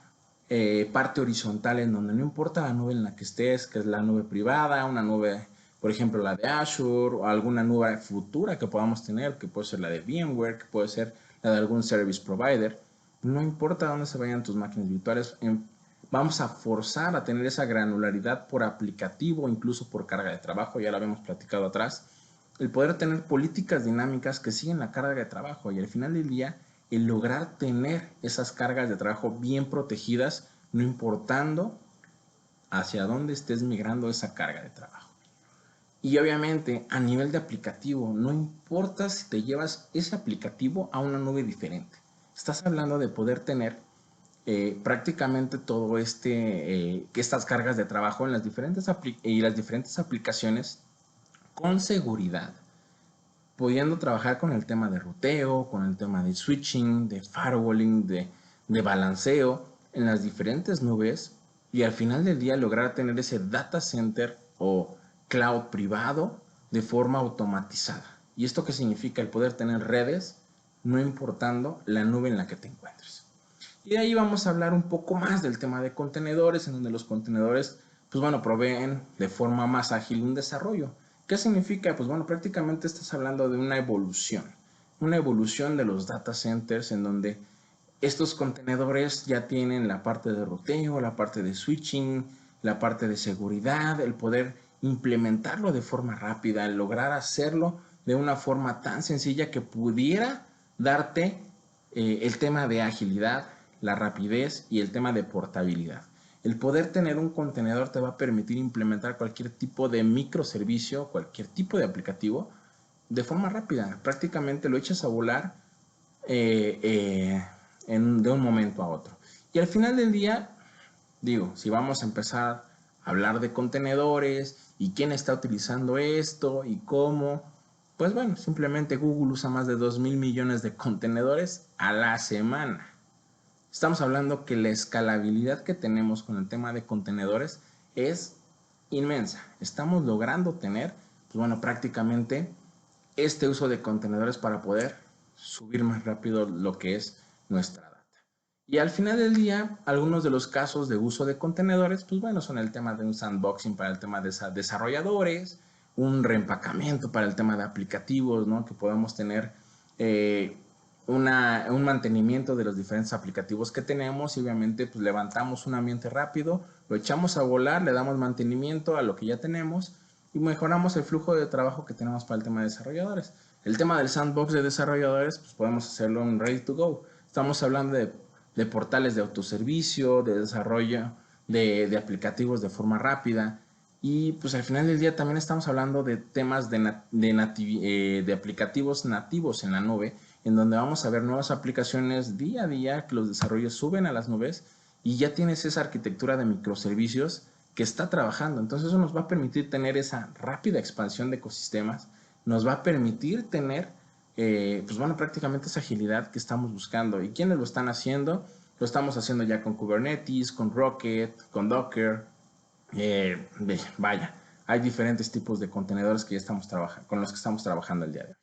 parte horizontal en donde no importa la nube en la que estés, que es la nube privada, una nube, por ejemplo, la de Azure o alguna nube futura que podamos tener, que puede ser la de VMware, que puede ser la de algún service provider. No importa dónde se vayan tus máquinas virtuales, vamos a forzar a tener esa granularidad por aplicativo, incluso por carga de trabajo, ya lo habíamos platicado atrás, el poder tener políticas dinámicas que siguen la carga de trabajo y al final del día el lograr tener esas cargas de trabajo bien protegidas, no importando hacia dónde estés migrando esa carga de trabajo. Y obviamente a nivel de aplicativo, no importa si te llevas ese aplicativo a una nube diferente. Estás hablando de poder tener prácticamente todo estas cargas de trabajo en las diferentes aplicaciones con seguridad, pudiendo trabajar con el tema de ruteo, con el tema de switching, de firewalling, de balanceo en las diferentes nubes y al final del día lograr tener ese data center o cloud privado de forma automatizada. ¿Y esto qué significa? El poder tener redes no importando la nube en la que te encuentres. Y de ahí vamos a hablar un poco más del tema de contenedores, en donde los contenedores, pues bueno, proveen de forma más ágil un desarrollo. ¿Qué significa? Pues bueno, prácticamente estás hablando de una evolución de los data centers en donde estos contenedores ya tienen la parte de ruteo, la parte de switching, la parte de seguridad, el poder implementarlo de forma rápida, el lograr hacerlo de una forma tan sencilla que pudiera darte el tema de agilidad, la rapidez y el tema de portabilidad. El poder tener un contenedor te va a permitir implementar cualquier tipo de microservicio, cualquier tipo de aplicativo de forma rápida. Prácticamente lo echas a volar de un momento a otro. Y al final del día, digo, si vamos a empezar a hablar de contenedores y quién está utilizando esto y cómo, pues bueno, simplemente Google usa más de 2,000 millones de contenedores a la semana. Estamos hablando que la escalabilidad que tenemos con el tema de contenedores es inmensa. Estamos logrando tener, pues bueno, prácticamente este uso de contenedores para poder subir más rápido lo que es nuestra data. Y al final del día, algunos de los casos de uso de contenedores, pues bueno, son el tema de un sandboxing para el tema de desarrolladores, un reempacamiento para el tema de aplicativos, ¿no? Que podemos tener un mantenimiento de los diferentes aplicativos que tenemos y obviamente pues levantamos un ambiente rápido, lo echamos a volar, le damos mantenimiento a lo que ya tenemos y mejoramos el flujo de trabajo que tenemos para el tema de desarrolladores. El tema del sandbox de desarrolladores, pues podemos hacerlo en ready to go. Estamos hablando de portales de autoservicio, de desarrollo de aplicativos de forma rápida. Y pues al final del día también estamos hablando de temas de aplicativos nativos en la nube, en donde vamos a ver nuevas aplicaciones día a día que los desarrollos suben a las nubes y ya tienes esa arquitectura de microservicios que está trabajando. Entonces eso nos va a permitir tener esa rápida expansión de ecosistemas, nos va a permitir tener pues bueno, prácticamente esa agilidad que estamos buscando. ¿Y quiénes lo están haciendo? Lo estamos haciendo ya con Kubernetes, con Rocket, con Docker. Vaya, hay diferentes tipos de contenedores que ya estamos con los que estamos trabajando el día de hoy.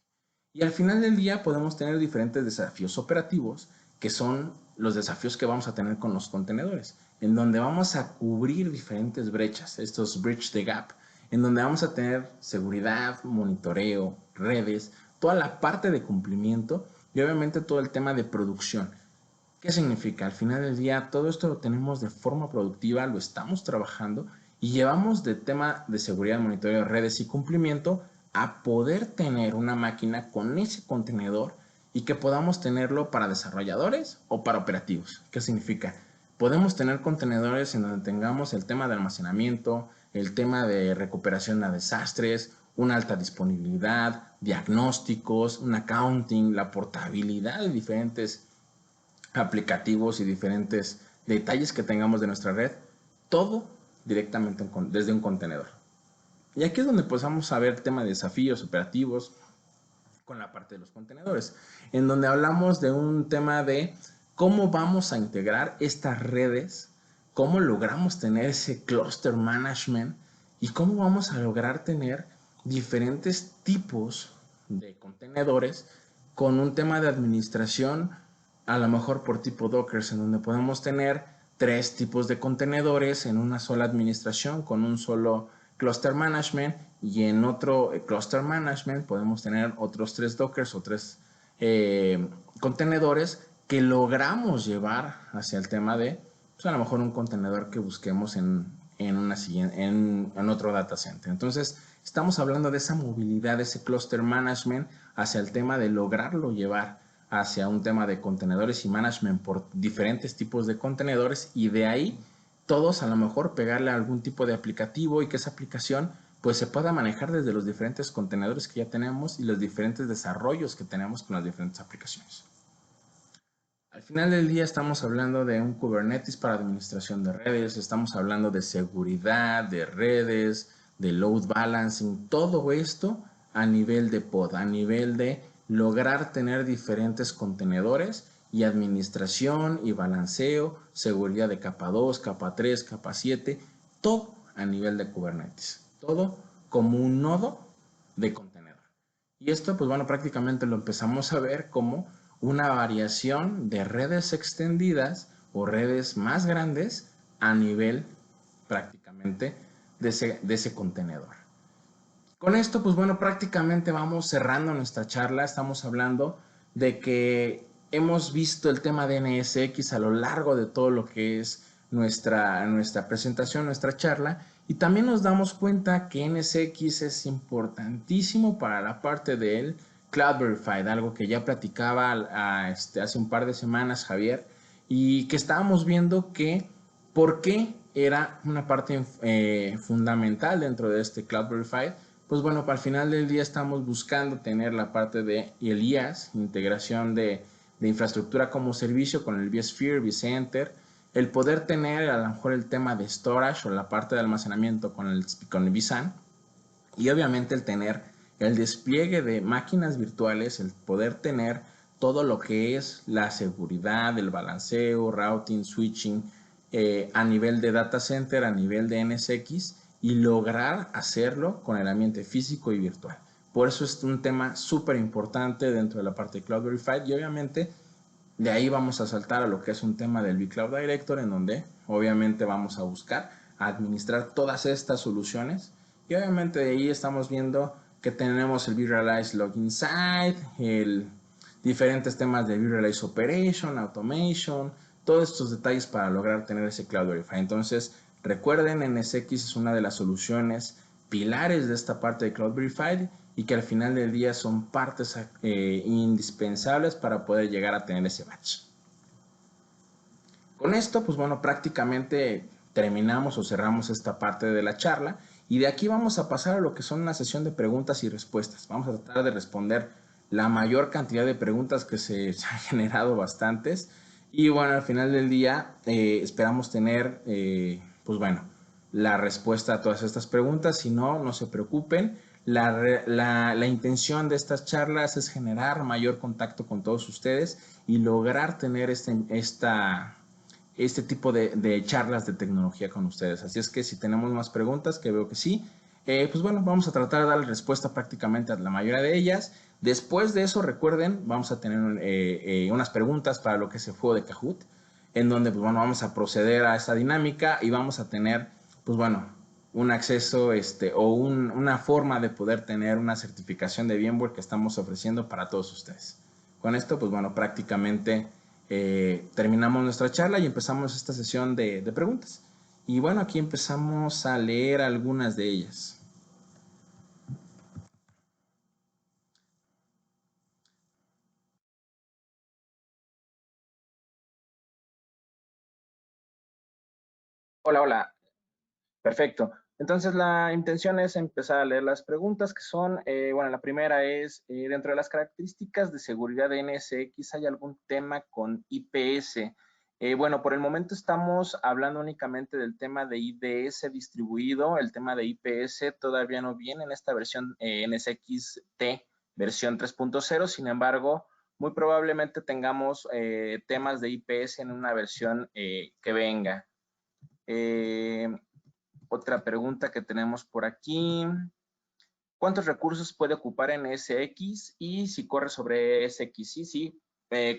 Y al final del día podemos tener diferentes desafíos operativos, que son los desafíos que vamos a tener con los contenedores, en donde vamos a cubrir diferentes brechas, estos bridge the gap, en donde vamos a tener seguridad, monitoreo, redes, toda la parte de cumplimiento y obviamente todo el tema de producción. ¿Qué significa? Al final del día todo esto lo tenemos de forma productiva, lo estamos trabajando y llevamos de tema de seguridad, monitoreo, redes y cumplimiento a poder tener una máquina con ese contenedor y que podamos tenerlo para desarrolladores o para operativos. ¿Qué significa? Podemos tener contenedores en donde tengamos el tema de almacenamiento, el tema de recuperación a desastres, una alta disponibilidad, diagnósticos, un accounting, la portabilidad de diferentes aplicativos y diferentes detalles que tengamos de nuestra red, todo directamente desde un contenedor. Y aquí es donde empezamos a ver tema de desafíos operativos con la parte de los contenedores, en donde hablamos de un tema de cómo vamos a integrar estas redes, cómo logramos tener ese cluster management y cómo vamos a lograr tener diferentes tipos de contenedores con un tema de administración, a lo mejor por tipo Docker, en donde podemos tener 3 tipos de contenedores en una sola administración con un solo cluster management, y en otro cluster management podemos tener otros 3 Dockers o 3 contenedores que logramos llevar hacia el tema de, pues a lo mejor un contenedor que busquemos en otro data center. Entonces, estamos hablando de esa movilidad, de ese cluster management hacia el tema de lograrlo llevar hacia un tema de contenedores y management por diferentes tipos de contenedores, y de ahí todos a lo mejor pegarle a algún tipo de aplicativo y que esa aplicación pues se pueda manejar desde los diferentes contenedores que ya tenemos y los diferentes desarrollos que tenemos con las diferentes aplicaciones. Al final del día estamos hablando de un Kubernetes para administración de redes, estamos hablando de seguridad, de redes, de load balancing, todo esto a nivel de pod, a nivel de lograr tener diferentes contenedores y administración y balanceo, seguridad de capa 2, capa 3, capa 7, todo a nivel de Kubernetes, todo como un nodo de contenedor. Y esto, pues bueno, prácticamente lo empezamos a ver como una variación de redes extendidas o redes más grandes a nivel prácticamente de ese contenedor. Con esto, pues bueno, prácticamente vamos cerrando nuestra charla. Estamos hablando de que hemos visto el tema de NSX a lo largo de todo lo que es nuestra presentación, nuestra charla, y también nos damos cuenta que NSX es importantísimo para la parte del Cloud Verified, algo que ya platicaba hace un par de semanas Javier, y que estábamos viendo que por qué era una parte fundamental dentro de este Cloud Verified. Pues bueno, para el final del día estamos buscando tener la parte de el IaaS, integración de infraestructura como servicio con el vSphere, vCenter, el poder tener a lo mejor el tema de storage o la parte de almacenamiento con el vSAN, y obviamente el tener el despliegue de máquinas virtuales, el poder tener todo lo que es la seguridad, el balanceo, routing, switching, a nivel de data center, a nivel de NSX, y lograr hacerlo con el ambiente físico y virtual. Por eso es un tema súper importante dentro de la parte de Cloud Verified, y obviamente de ahí vamos a saltar a lo que es un tema del vCloud Director, en donde obviamente vamos a buscar administrar todas estas soluciones, y obviamente de ahí estamos viendo que tenemos el vRealize Login Site, diferentes temas de vRealize Operation, Automation, todos estos detalles para lograr tener ese Cloud Verified. Entonces, recuerden, NSX es una de las soluciones pilares de esta parte de Cloud Verified, y que al final del día son partes indispensables para poder llegar a tener ese batch. Con esto, pues bueno, prácticamente terminamos o cerramos esta parte de la charla, y de aquí vamos a pasar a lo que son una sesión de preguntas y respuestas. Vamos a tratar de responder la mayor cantidad de preguntas que se han generado, bastantes, y bueno, al final del día esperamos tener, pues bueno, la respuesta a todas estas preguntas. Si no, no se preocupen. La intención de estas charlas es generar mayor contacto con todos ustedes y lograr tener este tipo de charlas de tecnología con ustedes. Así es que si tenemos más preguntas, que veo que sí, pues bueno, vamos a tratar de dar respuesta prácticamente a la mayoría de ellas. Después de eso, recuerden, vamos a tener unas preguntas para lo que es el juego de Kahoot, en donde pues bueno, vamos a proceder a esa dinámica y vamos a tener, pues bueno, un acceso una forma de poder tener una certificación de VMware que estamos ofreciendo para todos ustedes. Con esto, pues bueno, prácticamente terminamos nuestra charla y empezamos esta sesión de preguntas. Y bueno, aquí empezamos a leer algunas de ellas. Hola, hola. Perfecto. Entonces, la intención es empezar a leer las preguntas que son, bueno, la primera es, dentro de las características de seguridad de NSX, ¿hay algún tema con IPS? Bueno, por el momento estamos hablando únicamente del tema de IDS distribuido. El tema de IPS todavía no viene en esta versión NSX-T, versión 3.0. Sin embargo, muy probablemente tengamos temas de IPS en una versión que venga. Eh, Otra pregunta que tenemos por aquí. ¿Cuántos recursos puede ocupar en SX? Y si corre sobre SX, sí,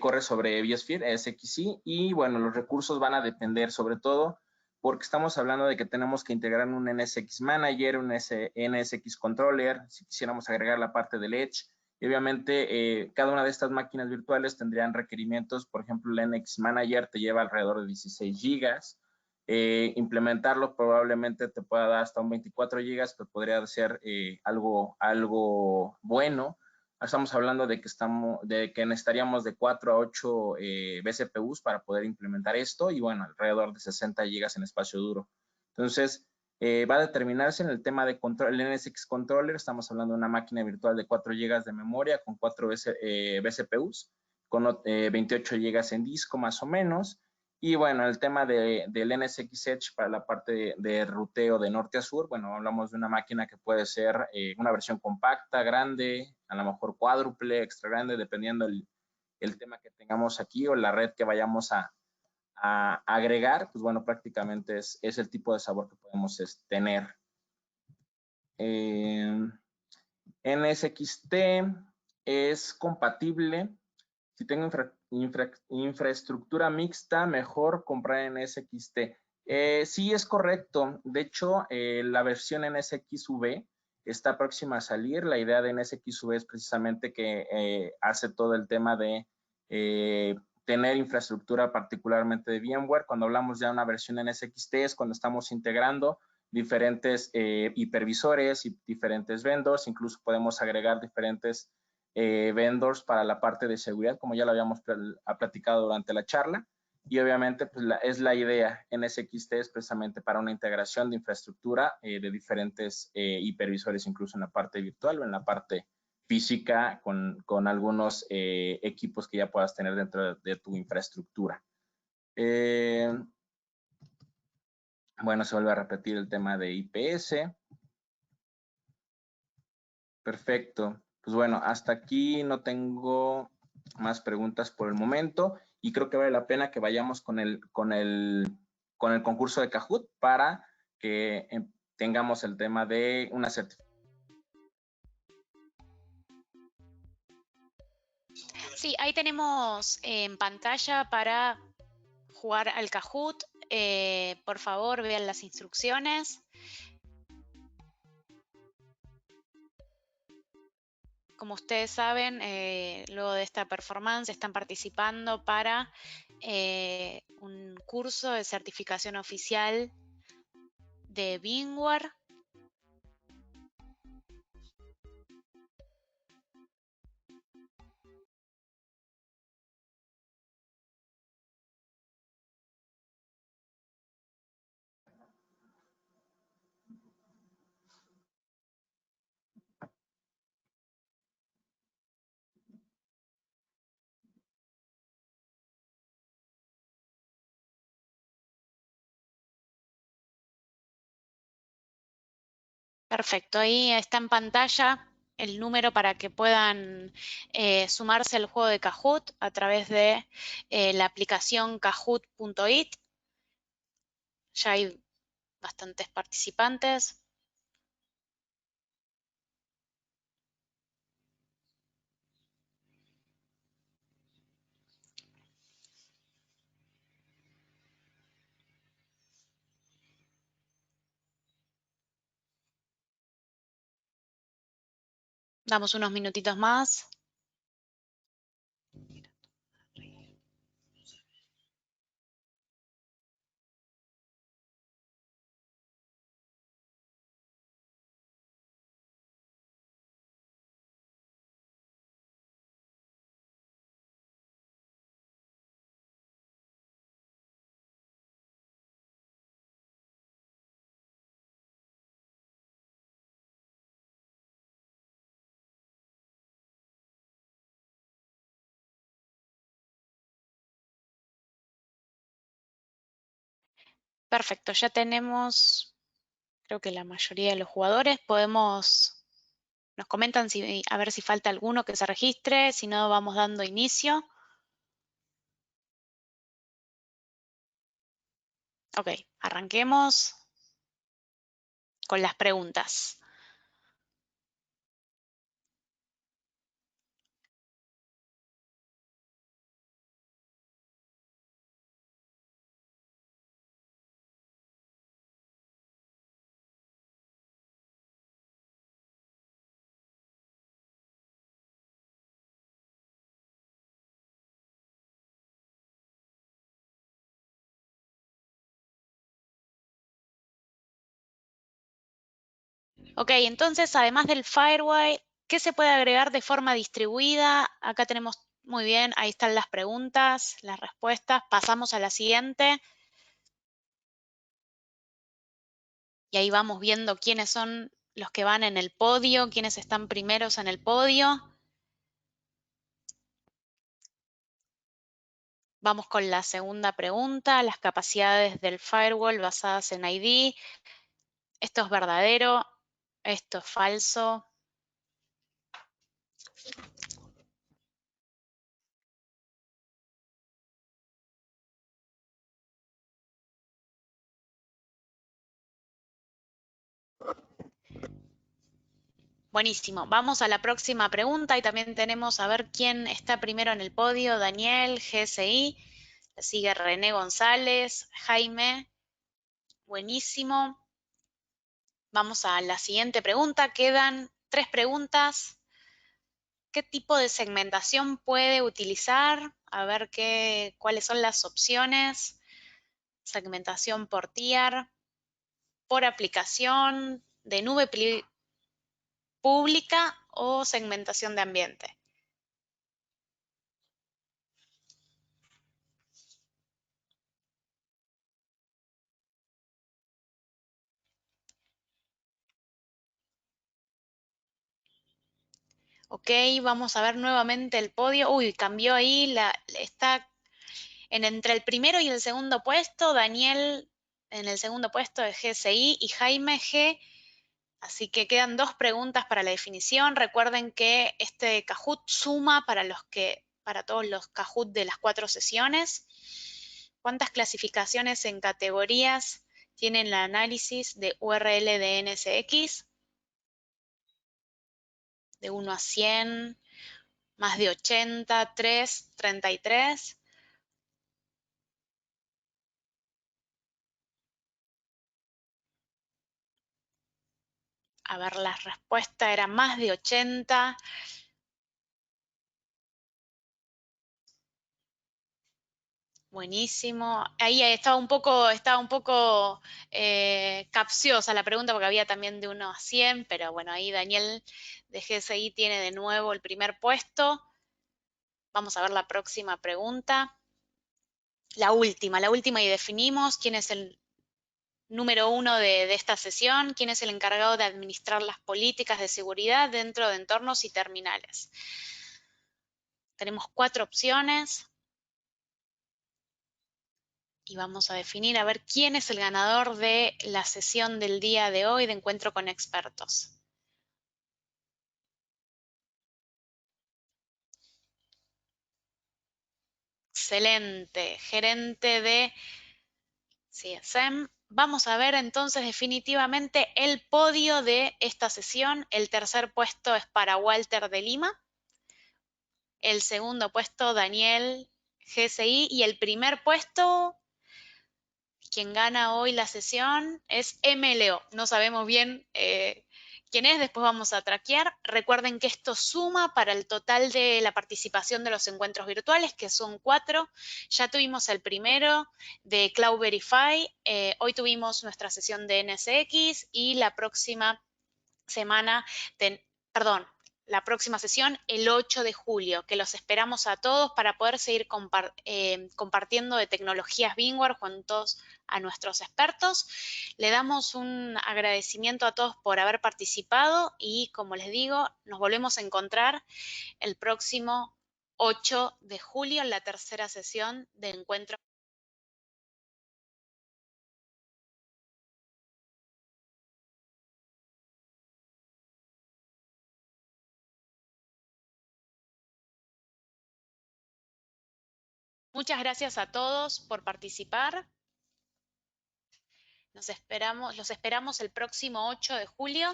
corre sobre Biosphere, SXI. Y bueno, los recursos van a depender sobre todo porque estamos hablando de que tenemos que integrar un NSX Manager, un NSX Controller, si quisiéramos agregar la parte del Edge. Y obviamente cada una de estas máquinas virtuales tendrían requerimientos. Por ejemplo, el NX Manager te lleva alrededor de 16 gigas. Implementarlo probablemente te pueda dar hasta un 24 gigas, que podría ser algo bueno. Estamos hablando de que necesitaríamos de 4 a 8 BCPUs para poder implementar esto y bueno, alrededor de 60 gigas en espacio duro. Entonces, va a determinarse en el tema de control, el NSX Controller. Estamos hablando de una máquina virtual de 4 gigas de memoria con 4 BCPUs, con 28 gigas en disco más o menos. Y bueno, el tema del NSX Edge para la parte de ruteo de norte a sur, bueno, hablamos de una máquina que puede ser una versión compacta, grande, a lo mejor cuádruple, extra grande, dependiendo el tema que tengamos aquí o la red que vayamos a agregar, pues bueno, prácticamente es el tipo de sabor que podemos tener. NSXT es compatible. Si tengo infraestructura mixta, mejor comprar en NSXT. Sí, es correcto. De hecho, la versión NSXV está próxima a salir. La idea de NSXV es precisamente que hace todo el tema de tener infraestructura particularmente de VMware. Cuando hablamos ya de una versión NSXT es cuando estamos integrando diferentes hipervisores y diferentes vendors. Incluso podemos agregar diferentes vendors para la parte de seguridad, como ya lo habíamos platicado durante la charla. Y obviamente pues es la idea en SXT es precisamente para una integración de infraestructura de diferentes hipervisores, incluso en la parte virtual o en la parte física con algunos equipos que ya puedas tener dentro de tu infraestructura. Bueno, se vuelve a repetir el tema de IPS. Perfecto. Pues bueno, hasta aquí no tengo más preguntas por el momento y creo que vale la pena que vayamos con el concurso de Kahoot para que tengamos el tema de una certificación. Sí, ahí tenemos en pantalla para jugar al Kahoot. Por favor, vean las instrucciones. Como ustedes saben, luego de esta performance están participando para un curso de certificación oficial de VMware. Perfecto, ahí está en pantalla el número para que puedan sumarse al juego de Kahoot a través de la aplicación kahoot.it. Ya hay bastantes participantes. Damos unos minutitos más. Perfecto, ya tenemos, creo que la mayoría de los jugadores. Nos comentan a ver si falta alguno que se registre, si no vamos dando inicio. Ok, arranquemos con las preguntas. Ok, entonces además del firewall, ¿qué se puede agregar de forma distribuida? Acá tenemos, muy bien, ahí están las preguntas, las respuestas. Pasamos a la siguiente. Y ahí vamos viendo quiénes son los que van en el podio, quiénes están primeros en el podio. Vamos con la segunda pregunta, las capacidades del firewall basadas en ID. Esto es verdadero, esto es falso. Buenísimo. Vamos a la próxima pregunta y también tenemos a ver quién está primero en el podio. Daniel, GSI. Le sigue René González, Jaime. Buenísimo. Vamos a la siguiente pregunta. Quedan 3 preguntas. ¿Qué tipo de segmentación puede utilizar? A ver cuáles son las opciones. Segmentación por tier, por aplicación, de nube pública o segmentación de ambiente. Ok, vamos a ver nuevamente el podio. Uy, cambió ahí, está entre el primero y el segundo puesto, Daniel en el segundo puesto de GSI y Jaime G. Así que quedan 2 preguntas para la definición. Recuerden que este Kahoot suma para todos los Kahoot de las 4 sesiones. ¿Cuántas clasificaciones en categorías tiene el análisis de URL de NSX? De 1 a 100, más de 80, 3, 33. A ver, la respuesta era más de 80. Buenísimo. Ahí estaba un poco capciosa la pregunta porque había también de 1 a 100, pero bueno, ahí Daniel de GSI tiene de nuevo el primer puesto. Vamos a ver la próxima pregunta. La última y definimos quién es el número 1 de esta sesión, quién es el encargado de administrar las políticas de seguridad dentro de entornos y terminales. Tenemos 4 opciones. Y vamos a definir a ver quién es el ganador de la sesión del día de hoy de Encuentro con Expertos. Excelente, gerente de CSM. Vamos a ver entonces definitivamente el podio de esta sesión. El tercer puesto es para Walter de Lima. El segundo puesto, Daniel GSI. Y el primer puesto, quien gana hoy la sesión, es MLO. No sabemos bien quién es, después vamos a traquear. Recuerden que esto suma para el total de la participación de los encuentros virtuales, que son 4. Ya tuvimos el primero de Cloud Verify, hoy tuvimos nuestra sesión de NSX y la próxima semana, la próxima sesión el 8 de julio, que los esperamos a todos para poder seguir compartiendo de tecnologías VMware juntos a nuestros expertos. Le damos un agradecimiento a todos por haber participado y, como les digo, nos volvemos a encontrar el próximo 8 de julio en la tercera sesión de Encuentro Muchas gracias a todos por participar. Los esperamos el próximo 8 de julio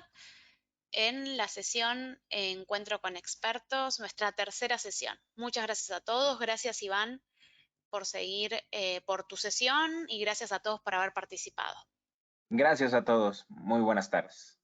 en la sesión Encuentro con Expertos, nuestra tercera sesión. Muchas gracias a todos. Gracias, Iván, por seguir por tu sesión y gracias a todos por haber participado. Gracias a todos. Muy buenas tardes.